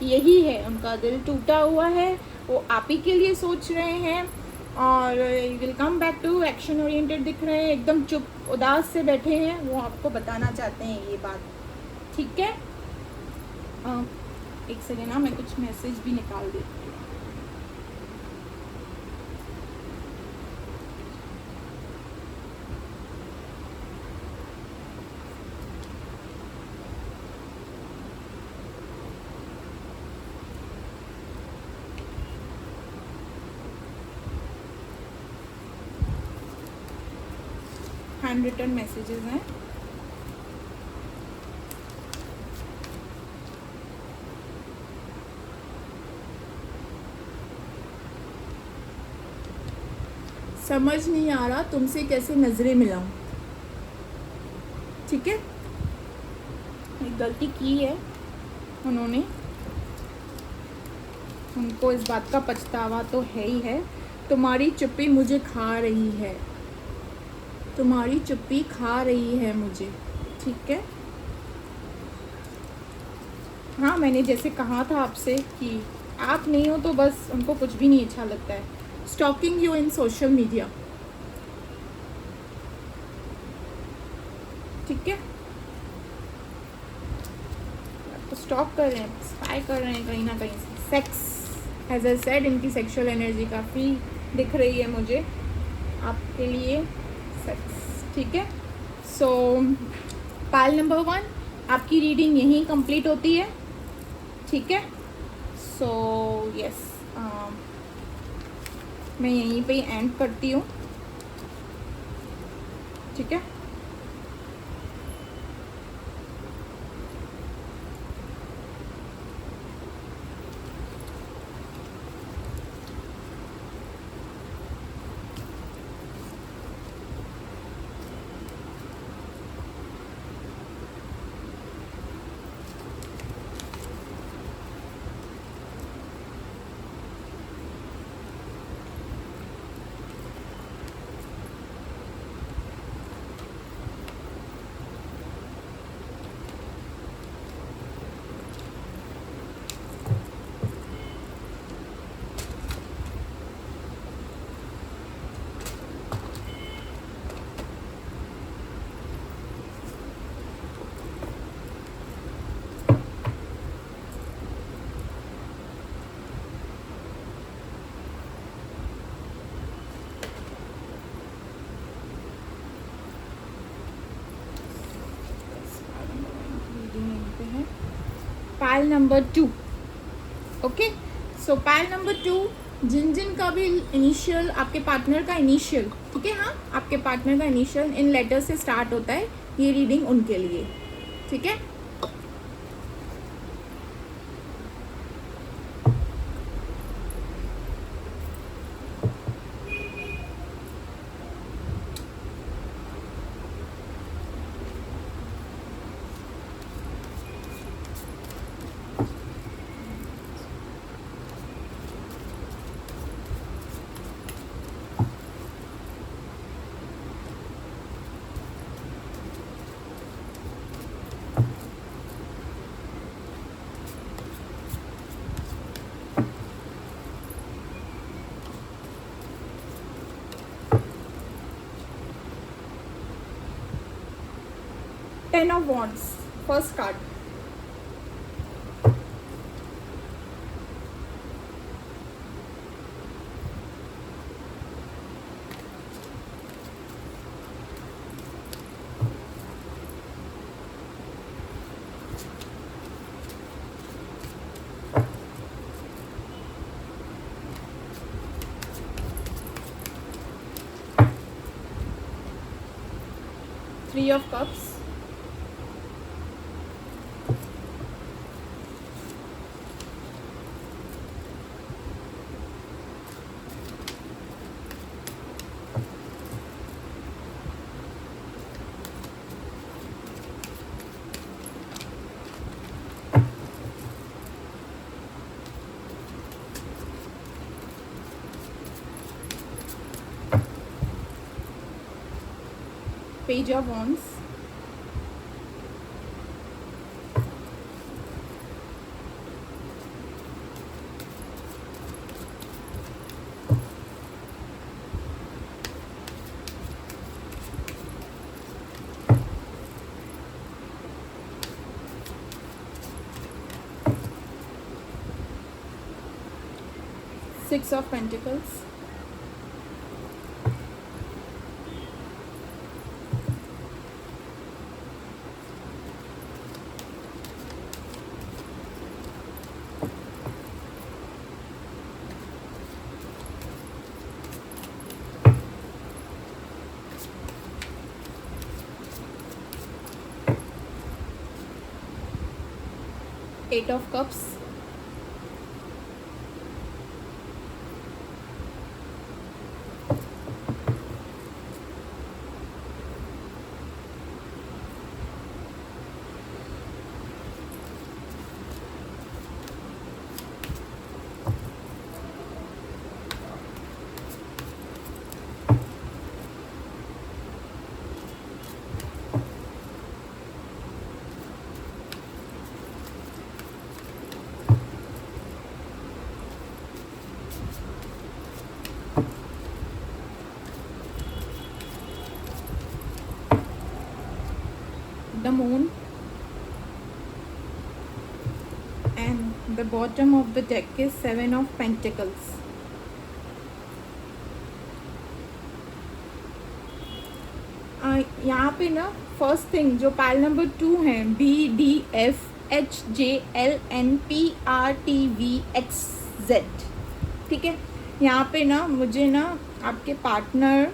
यही है, उनका दिल टूटा हुआ है, वो आप ही के लिए सोच रहे हैं और will come back to action oriented दिख रहे हैं, एकदम चुप उदास से बैठे हैं, वो आपको बताना चाहते हैं ये बात, ठीक है। एक सेकेंड ना, मैं कुछ मैसेज भी निकाल देती हूँ। हैंड रिटन मैसेजेस हैं। समझ नहीं आ रहा तुमसे कैसे नजरें मिलाऊं। ठीक है, एक गलती की है उन्होंने, उनको इस बात का पछतावा तो है ही है। तुम्हारी चुप्पी मुझे खा रही है, तुम्हारी चुप्पी खा रही है मुझे। ठीक है, हाँ मैंने जैसे कहा था आपसे कि आप नहीं हो तो बस उनको कुछ भी नहीं अच्छा लगता है। Stalking you in social media. ठीक है, तो स्टॉक कर रहे हैं, स्पाई कर रहे हैं कहीं ना कहीं से। सेक्स, एज आई सेड, इनकी सेक्सुअल एनर्जी काफ़ी दिख रही है मुझे आपके लिए। सेक्स, ठीक है। सो पाइल नंबर 1, आपकी रीडिंग यहीं कंप्लीट होती है। ठीक है, सो यस, मैं यहीं पे एंड करती हूँ। ठीक है, पाइल नंबर 2। ओके, सो पाइल नंबर 2, जिन जिन का भी इनिशियल, आपके पार्टनर का इनिशियल, ठीक है, हाँ आपके पार्टनर का इनिशियल इन लेटर से स्टार्ट होता है, ये रीडिंग उनके लिए। ठीक है, ten of wands, first card. Three of cups, page of wands, six of pentacles, 8 of Cups, the Moon, and the bottom of the deck is 7 of Pentacles. यहाँ पे ना फर्स्ट थिंग जो पाइल नंबर 2 है, BDFHJLNPRTVXZ, ठीक है। यहाँ पे ना मुझे ना आपके पार्टनर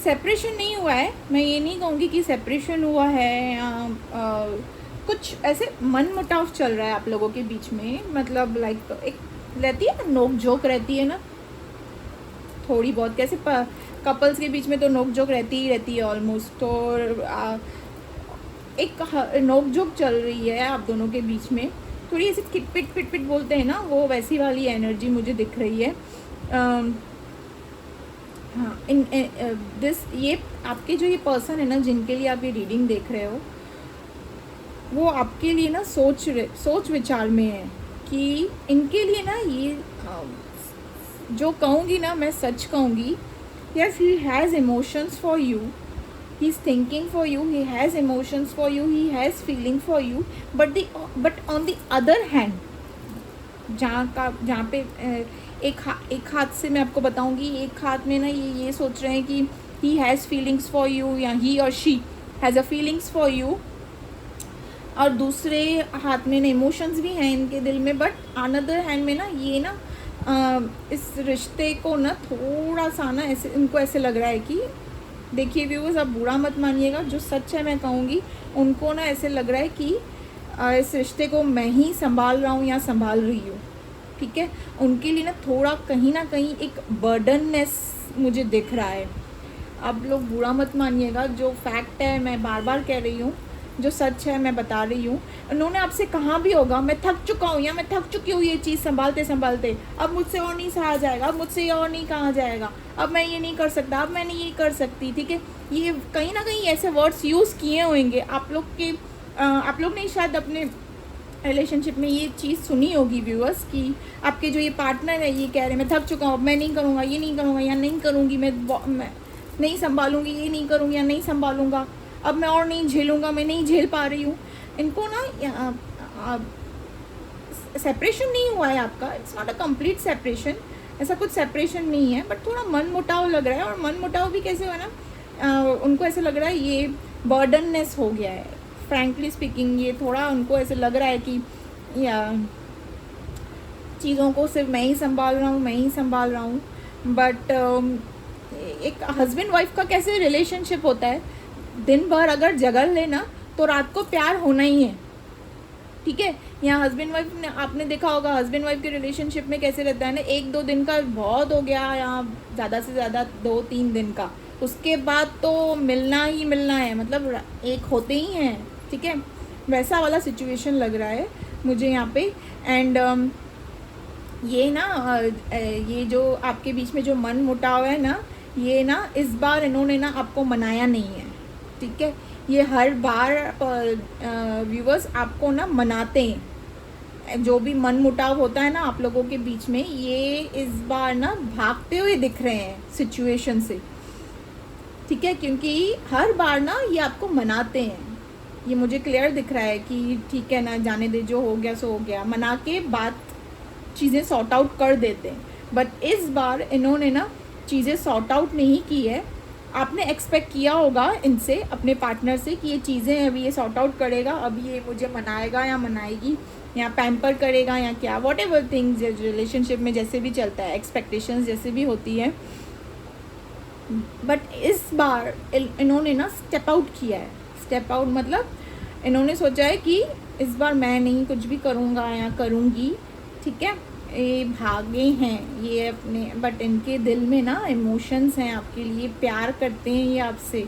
सेपरेशन नहीं हुआ है, मैं ये नहीं कहूँगी कि सेपरेशन हुआ है या कुछ ऐसे मन मुटाव चल रहा है आप लोगों के बीच में, मतलब लाइक एक रहती है ना नोक झोंक रहती है ना थोड़ी बहुत, कैसे कपल्स के बीच में तो नोक झोंक रहती ही रहती है ऑलमोस्ट, तो एक नोक झोंक चल रही है आप दोनों के बीच में, थोड़ी ऐसे खिटपिट पिट बोलते हैं ना, वो वैसी वाली एनर्जी मुझे दिख रही है। हाँ, ये आपके जो ये पर्सन है ना जिनके लिए आप ये रीडिंग देख रहे हो, वो आपके लिए ना सोच विचार में है कि इनके लिए ना ये जो कहूँगी ना मैं सच कहूँगी, yes he has emotions for you, he is thinking for you, he has emotions for you, he has feeling for you, but on the other hand जहाँ पे एक हाथ से मैं आपको बताऊंगी, एक हाथ में ना ये सोच रहे हैं कि he has feelings for you या ही और she has a feelings for you, और दूसरे हाथ में ना इमोशंस भी हैं इनके दिल में, बट अनदर हैंड में ना ये ना इस रिश्ते को ना थोड़ा सा ना ऐसे उनको ऐसे लग रहा है कि, देखिए व्यूअर्स आप बुरा मत मानिएगा, जो सच है मैं कहूँगी, उनको ना ऐसे लग रहा है कि इस रिश्ते को मैं ही संभाल रहा हूँ या संभाल रही हूँ, ठीक है। उनके लिए ना थोड़ा कहीं ना कहीं एक बर्डननेस मुझे दिख रहा है। आप लोग बुरा मत मानिएगा, जो फैक्ट है मैं बार बार कह रही हूँ, जो सच है मैं बता रही हूँ। उन्होंने आपसे कहा भी होगा मैं थक चुका हूँ या मैं थक चुकी हूँ ये चीज़ संभालते संभालते, अब मुझसे और नहीं सहा जाएगा, अब मुझसे ये और नहीं कहा जाएगा, अब मैं ये नहीं कर सकता, अब मैं नहीं ये कर सकती, ठीक है। ये कहीं ना कहीं ऐसे वर्ड्स यूज़ किए होंगे आप लोग ने शायद अपने रिलेशनशिप में ये चीज़ सुनी होगी व्यूअर्स, कि आपके जो ये पार्टनर है ये कह रहे हैं मैं थक चुका हूँ, अब मैं नहीं करूँगा, ये नहीं करूँगा या नहीं करूँगी, मैं नहीं संभालूंगी, ये नहीं करूँगी या नहीं संभालूंगा, अब मैं और नहीं झेलूँगा, मैं नहीं झेल पा रही हूँ। इनको ना सेपरेशन नहीं हुआ है आपका, it's not a complete separation, ऐसा कुछ सेपरेशन नहीं है, बट थोड़ा मन मुटाव लग रहा है। और मन मुटाव भी कैसे हुआ ना, उनको ऐसे लग रहा है ये बर्डननेस हो गया है, फ्रैंकली स्पीकिंग ये थोड़ा उनको ऐसे लग रहा है कि या चीज़ों को सिर्फ मैं ही संभाल रहा हूँ, बट एक हस्बैंड वाइफ का कैसे रिलेशनशिप होता है, दिन भर अगर जगल लेना तो रात को प्यार होना ही है, ठीक है। यहाँ हस्बैंड वाइफ ने आपने देखा होगा हस्बैंड वाइफ के रिलेशनशिप में कैसे रहता है ना, 1-2 दिन का बहुत हो गया, या ज़्यादा से ज़्यादा 2-3 दिन का, उसके बाद तो मिलना ही मिलना है, मतलब एक होते ही हैं, ठीक है। वैसा वाला सिचुएशन लग रहा है मुझे यहाँ पे। एंड ये ना ये जो आपके बीच में जो मन मुटाव है ना, ये ना इस बार इन्होंने ना आपको मनाया नहीं है, ठीक है। ये हर बार व्यूवर्स आपको ना मनाते हैं, जो भी मन मुटाव होता है ना आप लोगों के बीच में, ये इस बार ना भागते हुए दिख रहे हैं सिचुएशन से, ठीक है, क्योंकि हर बार ना ये आपको मनाते हैं, ये मुझे क्लियर दिख रहा है कि ठीक है ना, जाने दे, जो हो गया सो हो गया, मना के बात चीज़ें सॉर्ट आउट कर देते हैं। बट इस बार इन्होंने ना चीज़ें सॉर्ट आउट नहीं की है। आपने एक्सपेक्ट किया होगा इनसे, अपने पार्टनर से, कि ये चीज़ें अभी ये सॉर्ट आउट करेगा, अभी ये मुझे मनाएगा या मनाएगी या पैम्पर करेगा या क्या, वॉट एवर थिंग्स रिलेशनशिप में जैसे भी चलता है, एक्सपेक्टेशंस जैसे भी होती है। बट इस बार इन्होंने ना स्टेप आउट किया है, स्टेप आउट, मतलब इन्होंने सोचा है कि इस बार मैं नहीं कुछ भी करूँगा या करूँगी, ठीक है। ये भागे हैं ये अपने, बट इनके दिल में ना इमोशंस हैं आपके लिए, प्यार करते हैं ये आपसे।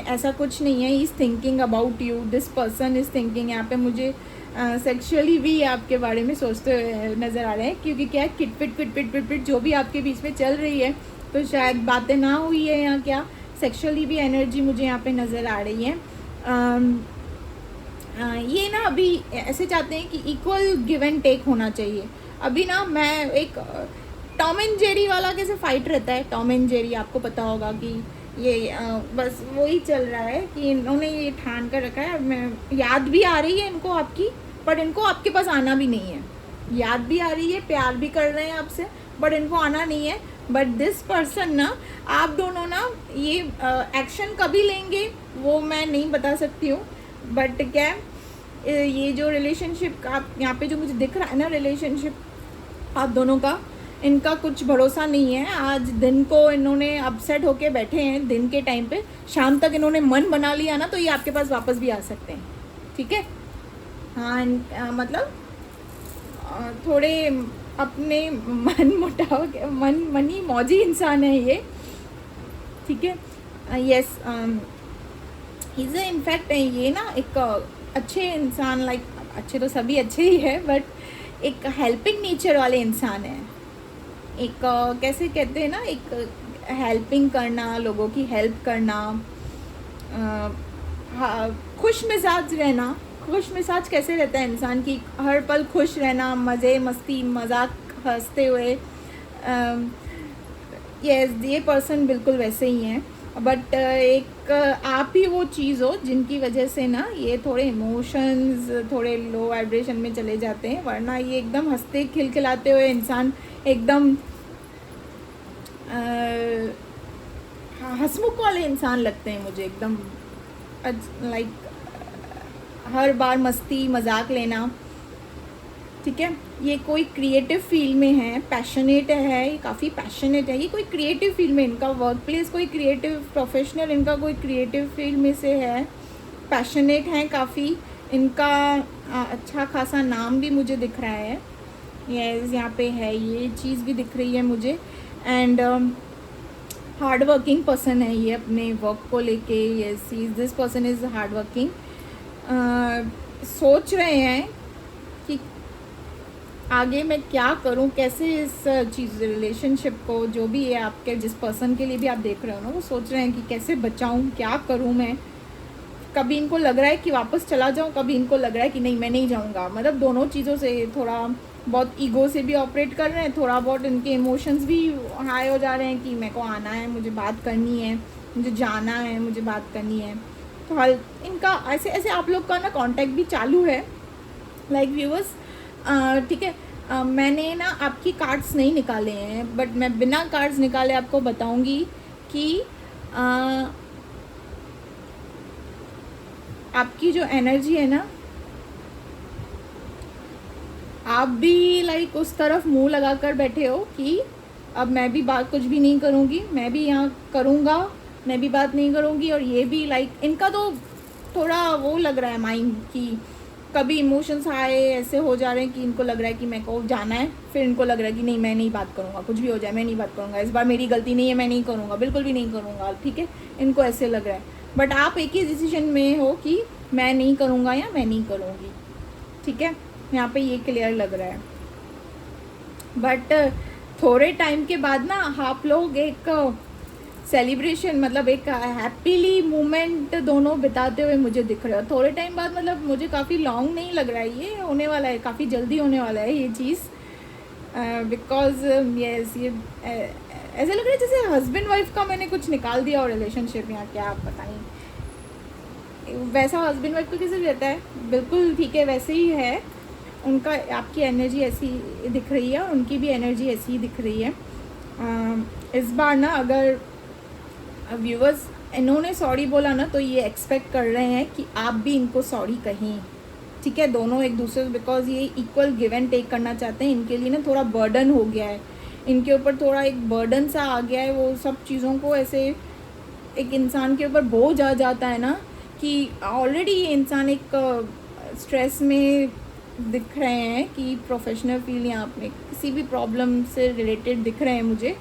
ऐसा कुछ नहीं है, is thinking about you, this person is thinking. यहाँ पे मुझे सेक्सुअली भी आपके बारे में सोचते हुए नज़र आ रहे हैं, क्योंकि क्या है, किट जो भी आपके बीच में चल रही है, तो शायद बातें ना हुई है या क्या, सेक्सुअली भी एनर्जी मुझे यहाँ पे नज़र आ रही है। ये ना अभी ऐसे चाहते हैं कि इक्वल गिव एंड टेक होना चाहिए। अभी ना मैं एक टॉम एंड जेरी वाला कैसे फाइट रहता है, टॉम एंड जेरी आपको पता होगा कि ये बस वही चल रहा है कि इन्होंने ये ठान कर रखा है। मैं याद भी आ रही है इनको आपकी, बट इनको आपके पास आना भी नहीं है। याद भी आ रही है, प्यार भी कर रहे हैं आपसे, बट इनको आना नहीं है। बट दिस पर्सन ना, आप दोनों ना ये एक्शन कभी लेंगे वो मैं नहीं बता सकती हूँ, बट क्या ये जो रिलेशनशिप आप यहाँ पे जो मुझे दिख रहा है ना, रिलेशनशिप आप दोनों का, इनका कुछ भरोसा नहीं है। आज दिन को इन्होंने अपसेट होके बैठे हैं, दिन के टाइम पे, शाम तक इन्होंने मन बना लिया ना, तो ये आपके पास वापस भी आ सकते हैं, ठीक है। हाँ, मतलब थोड़े अपने मन मुटाव के मनी मौजी इंसान है ये, ठीक है। यस, इज इनफैक्ट ये ना एक अच्छे इंसान, लाइक अच्छे तो सभी अच्छे ही है, बट एक हेल्पिंग नेचर वाले इंसान है। एक कैसे कहते हैं ना, एक हेल्पिंग करना, लोगों की हेल्प करना, खुश मिजाज रहना। खुश मिजाज कैसे रहता है इंसान की, हर पल खुश रहना, मज़े मस्ती मजाक हंसते हुए। यस, ये पर्सन बिल्कुल वैसे ही हैं, बट एक आप ही वो चीज़ हो जिनकी वजह से ना ये थोड़े इमोशंस थोड़े लो वाइब्रेशन में चले जाते हैं, वरना ये एकदम हंसते खिलखिलाते हुए इंसान, एकदम हंसमुख वाले इंसान लगते हैं मुझे, एकदम लाइक हर बार मस्ती मजाक लेना, ठीक है। ये कोई क्रिएटिव फील्ड में है, पैशनेट है, ये काफ़ी पैशनेट है, ये कोई क्रिएटिव फील्ड में, इनका वर्क प्लेस कोई क्रिएटिव प्रोफेशनल, इनका कोई क्रिएटिव फील्ड में से है, पैशनेट हैं काफ़ी, इनका अच्छा खासा नाम भी मुझे दिख रहा है। यस, यहाँ पे है, ये चीज़ भी दिख रही है मुझे। एंड हार्ड वर्किंग पर्सन है ये अपने वर्क को लेके। Yes, this person is hard working. सोच रहे हैं कि आगे मैं क्या करूं, कैसे इस चीज़ रिलेशनशिप को, जो भी है आपके जिस पर्सन के लिए भी आप देख रहे हो ना, वो सोच रहे हैं कि कैसे बचाऊं, क्या करूं मैं। कभी इनको लग रहा है कि वापस चला जाऊं, कभी इनको लग रहा है कि नहीं मैं नहीं जाऊंगा। मतलब दोनों चीज़ों से थोड़ा बहुत ईगो से भी ऑपरेट कर रहे हैं, थोड़ा बहुत इनके इमोशंस भी हाई हो जा रहे हैं कि मेरे को आना है, मुझे बात करनी है, मुझे जाना है, मुझे बात करनी है। तो हाल इनका ऐसे ऐसे आप लोग का ना कांटेक्ट भी चालू है, लाइक व्यूअर्स, ठीक है। मैंने ना आपकी कार्ड्स नहीं निकाले हैं, बट मैं बिना कार्ड्स निकाले आपको बताऊंगी कि आपकी जो एनर्जी है ना, आप भी लाइक उस तरफ मुंह लगाकर बैठे हो कि अब मैं भी बात कुछ भी नहीं करूँगी, मैं भी यहाँ करूँगा, मैं भी बात नहीं करूँगी। और ये भी लाइक इनका तो थोड़ा वो लग रहा है माइंड की, कभी इमोशंस आए ऐसे हो जा रहे हैं कि इनको लग रहा है कि मेरे को जाना है, फिर इनको लग रहा है कि नहीं मैं नहीं बात करूँगा, कुछ भी हो जाए मैं नहीं बात करूँगा, इस बार मेरी गलती नहीं है, मैं नहीं करूँगा, बिल्कुल भी नहीं करूँगा, ठीक है। इनको ऐसे लग रहा है, बट आप एक ही डिसीजन में हो कि मैं नहीं करूँगा या मैं नहीं करूँगी, ठीक है। यहाँ पे ये क्लियर लग रहा है। बट थोड़े टाइम के बाद ना आप लोग एक सेलिब्रेशन, मतलब एक हैप्पीली मोमेंट दोनों बिताते हुए मुझे दिख रहे हो थोड़े टाइम बाद। मतलब मुझे काफ़ी लॉन्ग नहीं लग रहा है, ये होने वाला है, काफ़ी जल्दी होने वाला है ये चीज़, बिकॉज यस, ये ऐसा लग रहा है जैसे हस्बैंड वाइफ का मैंने कुछ निकाल दिया और रिलेशनशिप, यहाँ क्या आप बताएं, वैसा हस्बैंड वाइफ का कैसे रहता है, बिल्कुल ठीक है वैसे ही है। उनका आपकी एनर्जी ऐसी दिख रही है और उनकी भी एनर्जी ऐसी ही दिख रही है। इस बार ना अगर व्यूअर्स इन्होंने सॉरी बोला ना, तो ये एक्सपेक्ट कर रहे हैं कि आप भी इनको सॉरी कहें, ठीक है। दोनों एक दूसरे, बिकॉज ये इक्वल गिव एंड टेक करना चाहते हैं। इनके लिए ना थोड़ा बर्डन हो गया है, इनके ऊपर थोड़ा एक बर्डन सा आ गया है, वो सब चीज़ों को ऐसे एक इंसान के ऊपर बोझ आ जाता है ना कि ऑलरेडी ये इंसान एक स्ट्रेस में दिख रहे हैं कि प्रोफेशनल फील्ड या अपने किसी भी प्रॉब्लम से रिलेटेड दिख रहे हैं मुझे,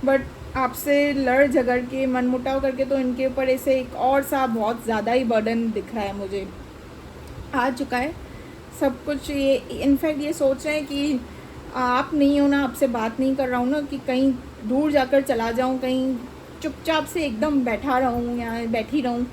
बट आपसे लड़ झगड़ के मन मुटाव करके तो इनके ऊपर ऐसे एक और सा बहुत ज़्यादा ही बर्डन दिख रहा है मुझे, आ चुका है सब कुछ। ये इनफैक्ट ये सोच रहे हैं कि आप नहीं हो ना, आपसे बात नहीं कर रहा हूँ ना, कि कहीं दूर जाकर चला जाऊँ, कहीं चुपचाप से एकदम बैठा रहूँ या बैठी रहूँ,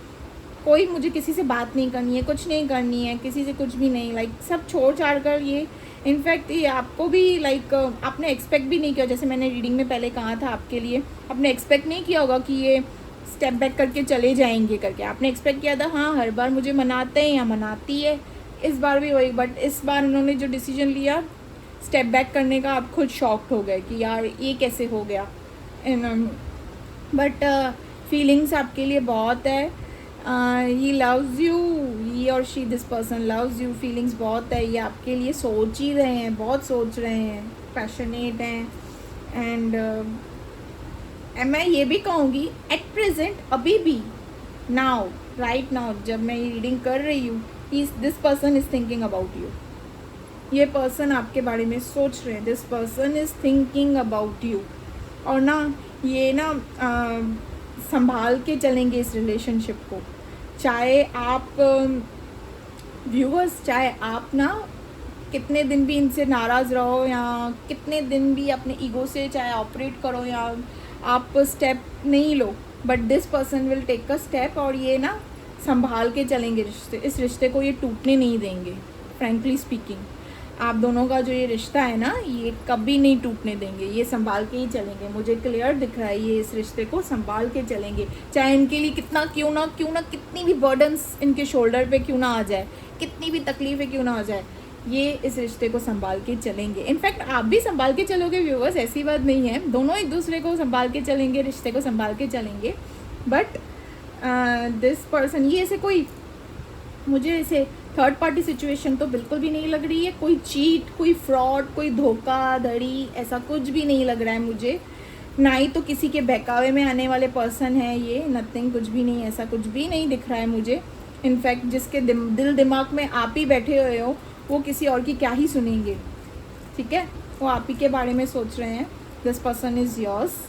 कोई मुझे किसी से बात नहीं करनी है, कुछ नहीं करनी है, किसी से कुछ भी नहीं, लाइक सब छोड़ छाड़ कर ये। इनफैक्ट ये आपको भी लाइक आपने एक्सपेक्ट भी नहीं किया, जैसे मैंने रीडिंग में पहले कहा था आपके लिए, आपने एक्सपेक्ट नहीं किया होगा कि ये स्टेप बैक करके चले जाएंगे करके। आपने एक्सपेक्ट किया था हाँ हर बार मुझे मनाते हैं या मनाती है, इस बार भी वही, बट इस बार उन्होंने जो डिसीजन लिया स्टेप बैक करने का, आप खुद शॉक्ड हो गए कि यार ये कैसे हो गया। बट फीलिंग्स आपके लिए बहुत है, ही लव्स यू, ही और she, this person loves you, feelings बहुत है, ये आपके लिए सोच ही रहे हैं, बहुत सोच रहे हैं, पैशनेट हैं। एंड मैं ये भी कहूँगी एट प्रेजेंट, अभी भी, नाउ, राइट नाउ, जब मैं ये रीडिंग कर रही हूँ, this person is thinking about you, ये पर्सन आपके बारे में सोच रहे हैं, this person is thinking about you. और ना ये ना संभाल के चलेंगे इस रिलेशनशिप को, चाहे आप व्यूअर्स, चाहे आप ना कितने दिन भी इनसे नाराज़ रहो या कितने दिन भी अपने ईगो से चाहे ऑपरेट करो या आप स्टेप नहीं लो, but this person will take a step, और ये ना संभाल के चलेंगे रिश्ते, इस रिश्ते को ये टूटने नहीं देंगे। फ्रैंकली स्पीकिंग, आप दोनों का जो ये रिश्ता है ना, ये कभी नहीं टूटने देंगे, ये संभाल के ही चलेंगे। मुझे क्लियर दिख रहा है ये इस रिश्ते को संभाल के चलेंगे, चाहे इनके लिए कितना क्यों ना कितनी भी बर्डन्स इनके शोल्डर पे क्यों ना आ जाए, कितनी भी तकलीफ़ें क्यों ना आ जाए, ये इस रिश्ते को संभाल के चलेंगे। इनफैक्ट आप भी संभाल के चलोगे व्यूअर्स, ऐसी बात नहीं है, दोनों एक दूसरे को संभाल के चलेंगे, रिश्ते को संभाल के चलेंगे। बट दिस पर्सन, ये ऐसे कोई, मुझे ऐसे थर्ड पार्टी सिचुएशन तो बिल्कुल भी नहीं लग रही है, कोई चीट, कोई फ्रॉड, कोई धोखाधड़ी, ऐसा कुछ भी नहीं लग रहा है मुझे, ना ही तो किसी के बहकावे में आने वाले पर्सन है ये, नथिंग, कुछ भी नहीं, ऐसा कुछ भी नहीं दिख रहा है मुझे। इनफैक्ट जिसके दिल दिमाग में आप ही बैठे हुए हो, वो किसी और की क्या ही सुनेंगे, ठीक है, वो आप ही के बारे में सोच रहे हैं। This person is yours.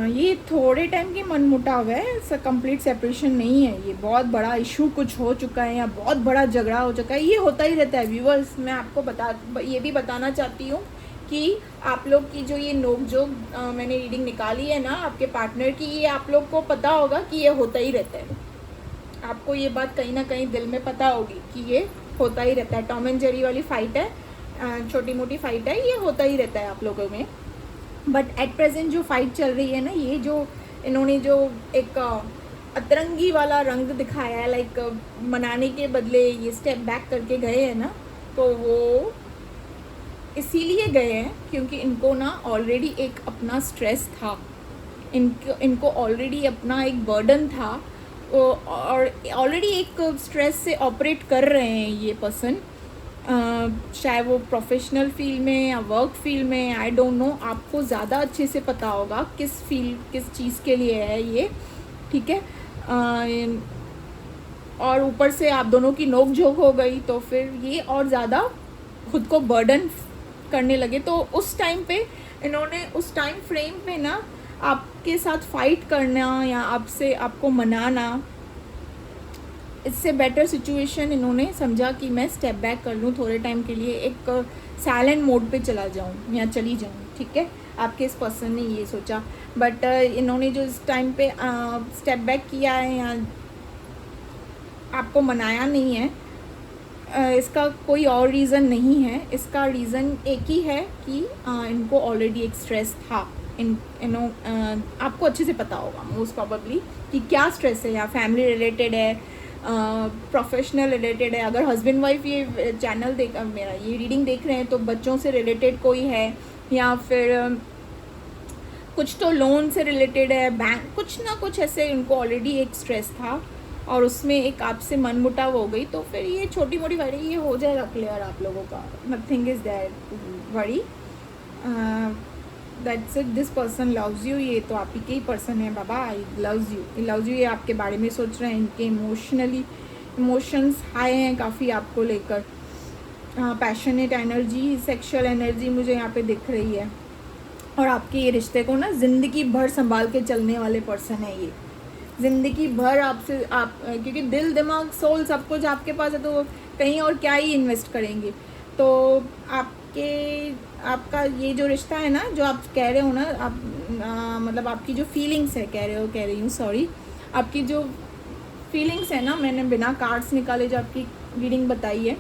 ये थोड़े टाइम की मनमुटाव है, कंप्लीट सेपरेशन नहीं है, ये बहुत बड़ा इशू कुछ हो चुका है या बहुत बड़ा झगड़ा हो चुका है, ये होता ही रहता है व्यूअर्स। मैं आपको ये भी बताना चाहती हूँ कि आप लोग की जो ये नोकझोंक मैंने रीडिंग निकाली है ना आपके पार्टनर की, ये आप लोग को पता होगा कि ये होता ही रहता है, आपको ये बात कहीं ना कहीं दिल में पता होगी कि ये होता ही रहता है। टॉम एंड जेरी वाली फाइट है, छोटी मोटी फाइट है, ये होता ही रहता है आप लोगों में। बट एट प्रेजेंट जो फाइट चल रही है ना, ये जो इन्होंने जो एक अतरंगी वाला रंग दिखाया है, लाइक मनाने के बदले ये स्टेप बैक करके गए हैं ना, तो वो इसीलिए गए हैं क्योंकि इनको ना ऑलरेडी एक अपना स्ट्रेस था, इनको ऑलरेडी अपना एक बर्डन था, और ऑलरेडी एक स्ट्रेस से ऑपरेट कर रहे हैं ये पर्सन, चाहे वो प्रोफेशनल फील्ड में या वर्क फील्ड में, आई डोंट नो, आपको ज़्यादा अच्छे से पता होगा किस चीज़ के लिए है ये, ठीक है। और ऊपर से आप दोनों की नोक झोंक हो गई तो फिर ये और ज़्यादा खुद को बर्डन करने लगे। तो उस टाइम पे इन्होंने, उस टाइम फ्रेम पे ना आपके साथ फाइट करना या आपको मनाना, इससे बेटर सिचुएशन इन्होंने समझा कि मैं स्टेप बैक कर लूँ थोड़े टाइम के लिए, एक साइलेंट मोड पे चला जाऊँ या चली जाऊँ, ठीक है, आपके इस पर्सन ने ये सोचा। बट इन्होंने जो इस टाइम पे स्टेप बैक किया है या आपको मनाया नहीं है, इसका कोई और रीज़न नहीं है, इसका रीज़न एक ही है कि इनको ऑलरेडी एक स्ट्रेस था, आपको अच्छे से पता होगा मोस्ट प्रोबेबली कि क्या स्ट्रेस है, या फैमिली रिलेटेड है, प्रोफेशनल रिलेटेड है। अगर हस्बैंड वाइफ ये चैनल मेरा ये रीडिंग देख रहे हैं तो बच्चों से रिलेटेड कोई है, या फिर कुछ तो लोन से रिलेटेड है, बैंक, कुछ ना कुछ ऐसे इनको ऑलरेडी एक स्ट्रेस था और उसमें एक आपसे मनमुटाव हो गई, तो फिर ये छोटी मोटी वरी, ये हो जाएगा क्लियर आप लोगों का, nothing is there to worry. That's it, this person loves you, ये तो आप ही के ही पर्सन है बाबा, आई लव्स यू, ये आपके बारे में सोच रहे हैं, इनके इमोशंस हाई हैं काफ़ी आपको लेकर, पैशनेट एनर्जी, सेक्सुअल एनर्जी मुझे यहाँ पे दिख रही है, और आपके ये रिश्ते को ना ज़िंदगी भर संभाल के चलने वाले पर्सन है ये, ज़िंदगी भर आपसे, आप क्योंकि दिल दिमाग सोल सब कुछ आपके पास है, तो कहीं और क्या ही इन्वेस्ट करेंगे। तो आपका ये जो रिश्ता है ना, जो आप कह रहे हो ना, आप मतलब आपकी जो फीलिंग्स है, कह रही हूँ सॉरी, आपकी जो फीलिंग्स है ना, मैंने बिना कार्ड्स निकाले जो आपकी रीडिंग बताई है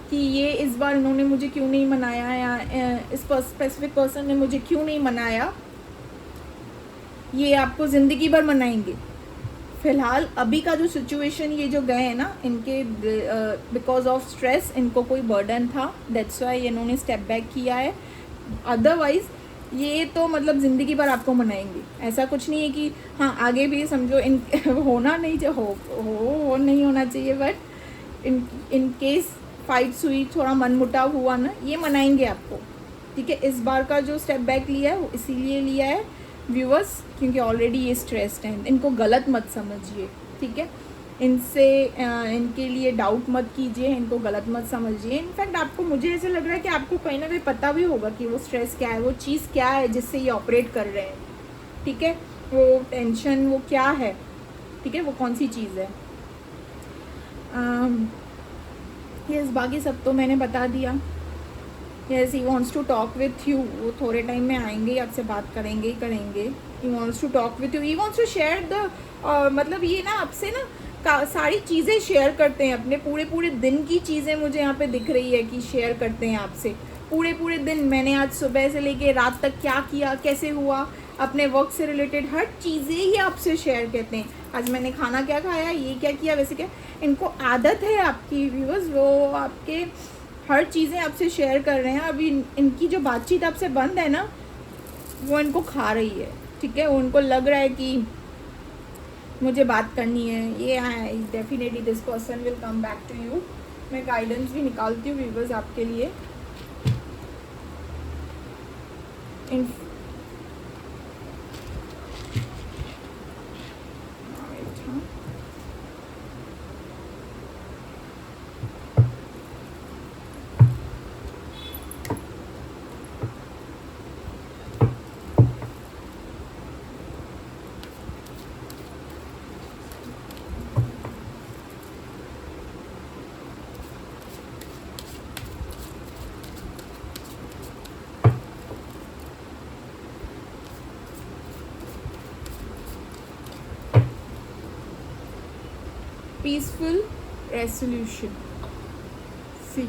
कि ये इस बार इन्होंने मुझे क्यों नहीं मनाया, या इस स्पेसिफिक पर्सन ने मुझे क्यों नहीं मनाया, ये आपको ज़िंदगी भर मनाएंगे। फ़िलहाल अभी का जो सिचुएशन, ये जो गए हैं ना, इनके बिकॉज ऑफ स्ट्रेस इनको कोई बर्डन था, दैट्स वाई इन्होंने स्टेप बैक किया है। अदरवाइज़ ये तो मतलब ज़िंदगी भर आपको मनाएंगे, ऐसा कुछ नहीं है कि हाँ आगे भी समझो इन होना नहीं चाहिए, हो नहीं होना चाहिए, बट इन केस फाइट्स हुई, थोड़ा मनमुटाव हुआ ना, ये मनाएंगे आपको, ठीक है। इस बार का जो स्टेप बैक लिया है वो इसीलिए लिया है व्यूअर्स, क्योंकि ऑलरेडी ये स्ट्रेस्ड हैं, इनको गलत मत समझिए, ठीक है। इनसे इनके लिए डाउट मत कीजिए, इनको गलत मत समझिए। इनफैक्ट आपको, मुझे ऐसा लग रहा है कि आपको कहीं ना कहीं पता भी होगा कि वो स्ट्रेस क्या है, वो चीज़ क्या है जिससे ये ऑपरेट कर रहे हैं, ठीक है। वो टेंशन वो क्या है, ठीक है, वो कौन सी चीज़ है। यस, बाकी सब तो मैंने बता दिया। Yes, he wants to talk with you, वो थोड़े टाइम में आएंगे, आपसे बात करेंगे ही करेंगे। He wants to talk with you, he wants to share the, मतलब ये ना आपसे ना सारी चीज़ें शेयर करते हैं, अपने पूरे दिन की चीज़ें मुझे यहाँ पे दिख रही है कि शेयर करते हैं आपसे पूरे दिन। मैंने आज सुबह से लेके रात तक क्या किया, कैसे हुआ, अपने वर्क से रिलेटेड हर चीज़ें ही आपसे शेयर करते हैं। आज मैंने खाना क्या खाया, ये क्या किया, वैसे क्या। इनको आदत है आपकी व्यूअर्स, वो आपके हर चीज़ें आपसे शेयर कर रहे हैं। अभी इनकी जो बातचीत आपसे बंद है ना, वो इनको खा रही है, ठीक है। उनको लग रहा है कि मुझे बात करनी है, ये है definitely this person will come back to you. मैं गाइडेंस भी निकालती हूँ व्यूअर्स आपके लिए। पीसफुल रेसोल्यूशन, सी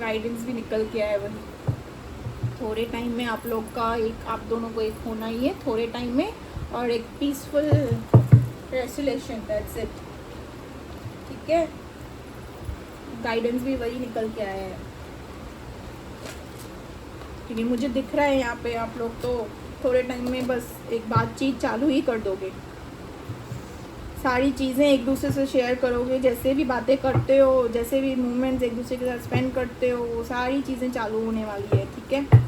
गाइडेंस भी निकल के आया। वही थोड़े टाइम में आप लोग का आप दोनों को एक होना ही है, थोड़े टाइम में, और एक पीसफुल रेसोल्यूशन, दैट्स इट, ठीक है। गाइडेंस भी वही निकल के आया है, क्योंकि मुझे दिख रहा है यहाँ पे आप लोग तो थोड़े टाइम में बस एक बातचीत चालू ही कर दोगे, सारी चीज़ें एक दूसरे से शेयर करोगे, जैसे भी बातें करते हो, जैसे भी मोमेंट्स एक दूसरे के साथ स्पेंड करते हो, वो सारी चीज़ें चालू होने वाली है, ठीक है।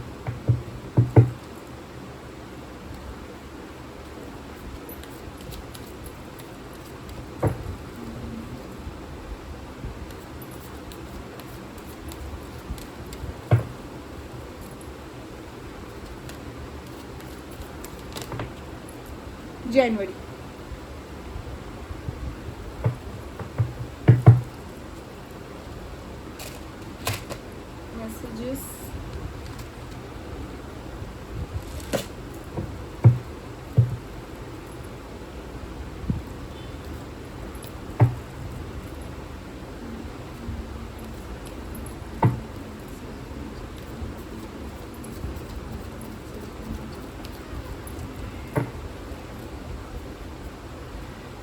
जनवरी, messages,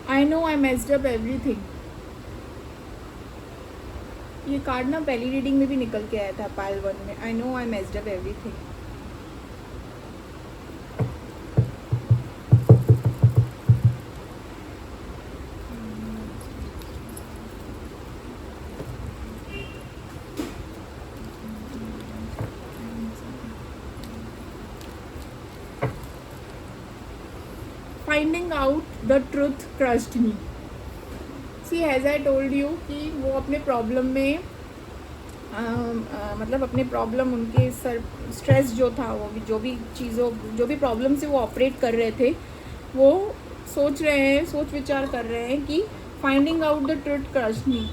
I know I messed up everything. ये कार्ड ना पहली रीडिंग में भी निकल के आया था, पाइल 1 में। I know I messed up everything. Finding out the truth crushed me. See as I told you कि वो अपने प्रॉब्लम में मतलब अपने प्रॉब्लम, उनके सर स्ट्रेस जो था, वो भी जो भी प्रॉब्लम से वो ऑपरेट कर रहे थे, वो सोच विचार कर रहे हैं कि finding out the truth crushed me,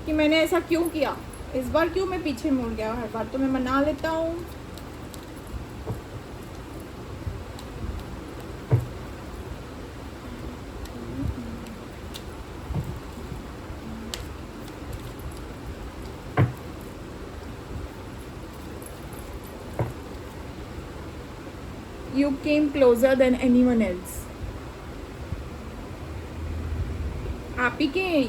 कि मैंने ऐसा क्यों किया, इस बार क्यों मैं पीछे मुड़ गया, हर बार तो मैं मना लेता हूँ। You came closer than anyone else. आप ही के हैं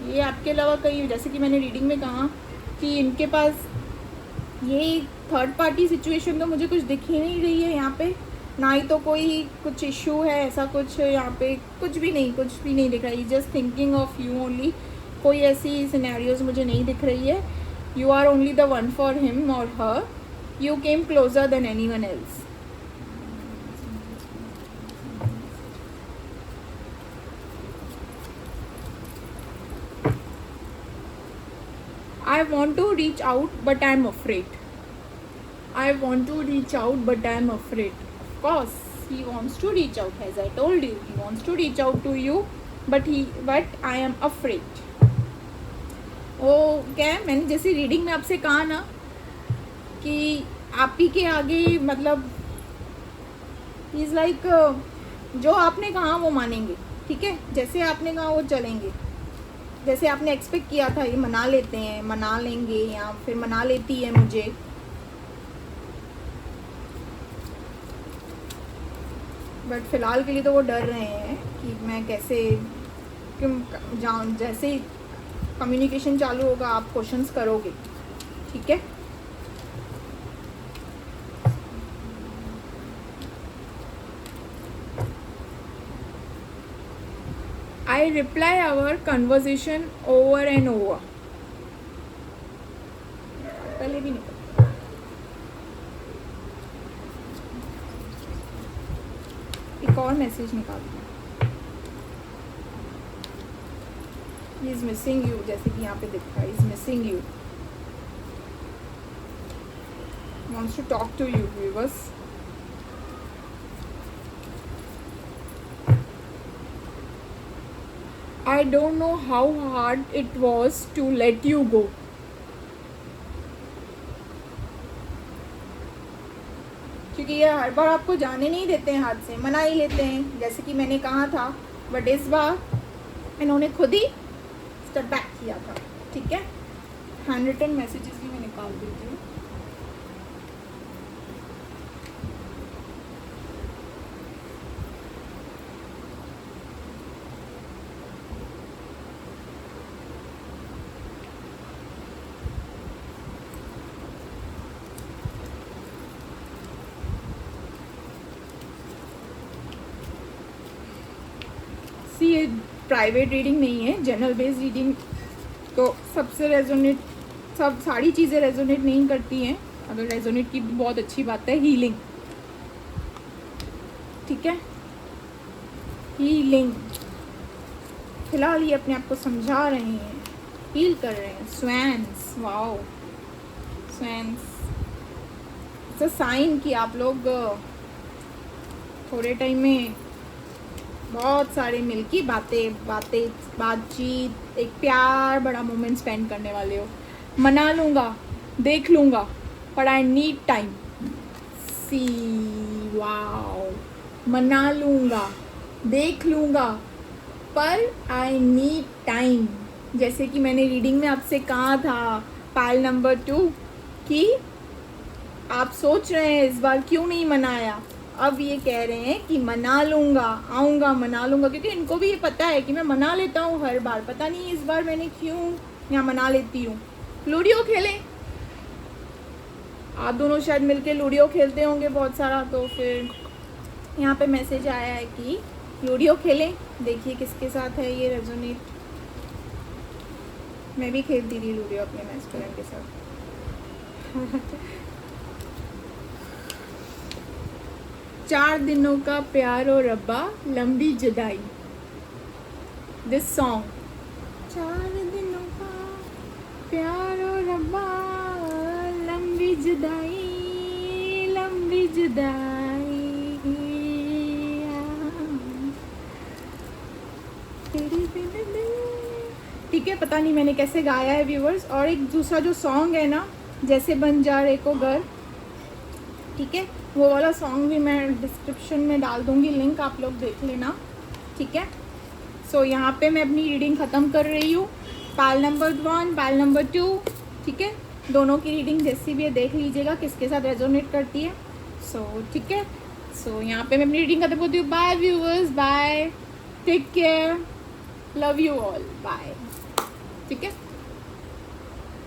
ये आपके अलावा कहीं, जैसे कि मैंने रीडिंग में कहा कि इनके पास ये थर्ड पार्टी सिचुएशन तो मुझे कुछ दिख ही नहीं रही है यहाँ पे, ना ही तो कोई कुछ इशू है ऐसा कुछ यहाँ पे, कुछ भी नहीं दिख रहा है। Just thinking of you only, कोई ऐसी सिनेरियोज मुझे नहीं दिख रही है। You are only the one for him और her, you came closer than anyone else. I want to reach out but I am afraid. I want to reach out but I am afraid. Of course, he wants to reach out, as I told you. He wants to reach out to you, but I am afraid. वो क्या है, मैंने जैसे reading में आपसे कहा ना कि आप ही के आगे मतलब इज़ लाइक जो आपने कहा वो मानेंगे, ठीक है, जैसे आपने कहा वो चलेंगे, जैसे आपने एक्सपेक्ट किया था ये मना लेते हैं, मना लेंगे या फिर मना लेती है मुझे, बट फिलहाल के लिए तो वो डर रहे हैं कि मैं कैसे क्यों जाऊँ। जैसे कम्युनिकेशन चालू होगा आप क्वेश्चंस करोगे, ठीक है। I reply our conversation over and over. पहले भी नहीं, एक और मैसेज निकाल दूँ। He is missing you, जैसे कि यहाँ पे दिख रहा है, he is missing you, wants to talk to you, viewers. I don't know how hard it was to let you go. क्योंकि ये हर बार आपको जाने नहीं देते हैं, हाथ से मना ही लेते हैं, जैसे कि मैंने कहा था, बट इस बार इन्होंने खुद ही स्टेप बैक किया था, ठीक है। हैंड रिटन मैसेजेस भी मैं निकाल देती हूँ। ये प्राइवेट रीडिंग नहीं है, जनरल बेस्ड रीडिंग, तो सबसे रेजोनेट, सब सारी चीज़ें रेजोनेट नहीं करती हैं। अगर रेजोनेट की बहुत अच्छी बात है हीलिंग, ठीक है, हीलिंग। फिलहाल ये अपने आप को समझा रहे हैं, हील कर रहे हैं। Swans, wow, swans, it's a sign कि आप लोग थोड़े टाइम में बहुत सारे मिलकी बातचीत, एक प्यार बड़ा मोमेंट स्पेंड करने वाले हो। मना लूँगा, देख लूँगा, पर I need time. See, wow, मना लूँगा, देख लूँगा, पर आई नीड टाइम। जैसे कि मैंने रीडिंग में आपसे कहा था पाइल नंबर 2 कि आप सोच रहे हैं इस बार क्यों नहीं मनाया, अब ये कह रहे हैं कि मना लूँगा, आऊँगा, मना लूँगा, क्योंकि इनको भी ये पता है कि मैं मना लेता हूँ हर बार, पता नहीं इस बार मैंने क्यों यहाँ मना लेती हूँ। लूडियो खेलें, आप दोनों शायद मिलके लूडियो खेलते होंगे बहुत सारा, तो फिर यहाँ पे मैसेज आया है कि लूडियो खेलें। देखिए किसके साथ है ये रेजोनेट। मैं भी खेलती थी लूडियो अपने मैस्कुलिन के साथ। 4 दिनों का प्यार और रब्बा लंबी जुदाई, दिस सॉन्ग। 4 दिनों का प्यार और रब्बा लंबी जुदाई, लंबी जुदाई, तेरे बिन दिल। ठीक है, पता नहीं मैंने कैसे गाया है व्यूवर्स। और एक दूसरा जो सॉन्ग है ना, जैसे बन जा रे को घर, ठीक है, वो वाला सॉन्ग भी मैं डिस्क्रिप्शन में डाल दूँगी लिंक, आप लोग देख लेना। ठीक है, सो यहाँ पे मैं अपनी रीडिंग ख़त्म कर रही हूँ। पाल नंबर 1, पाल नंबर 2, ठीक है, दोनों की रीडिंग जैसी भी है देख लीजिएगा किसके साथ रेजोनेट करती है। सो ठीक है, सो यहाँ पे मैं अपनी रीडिंग खत्म करती हूँ। Bye viewers, bye, take care, love you all, bye. ठीक है।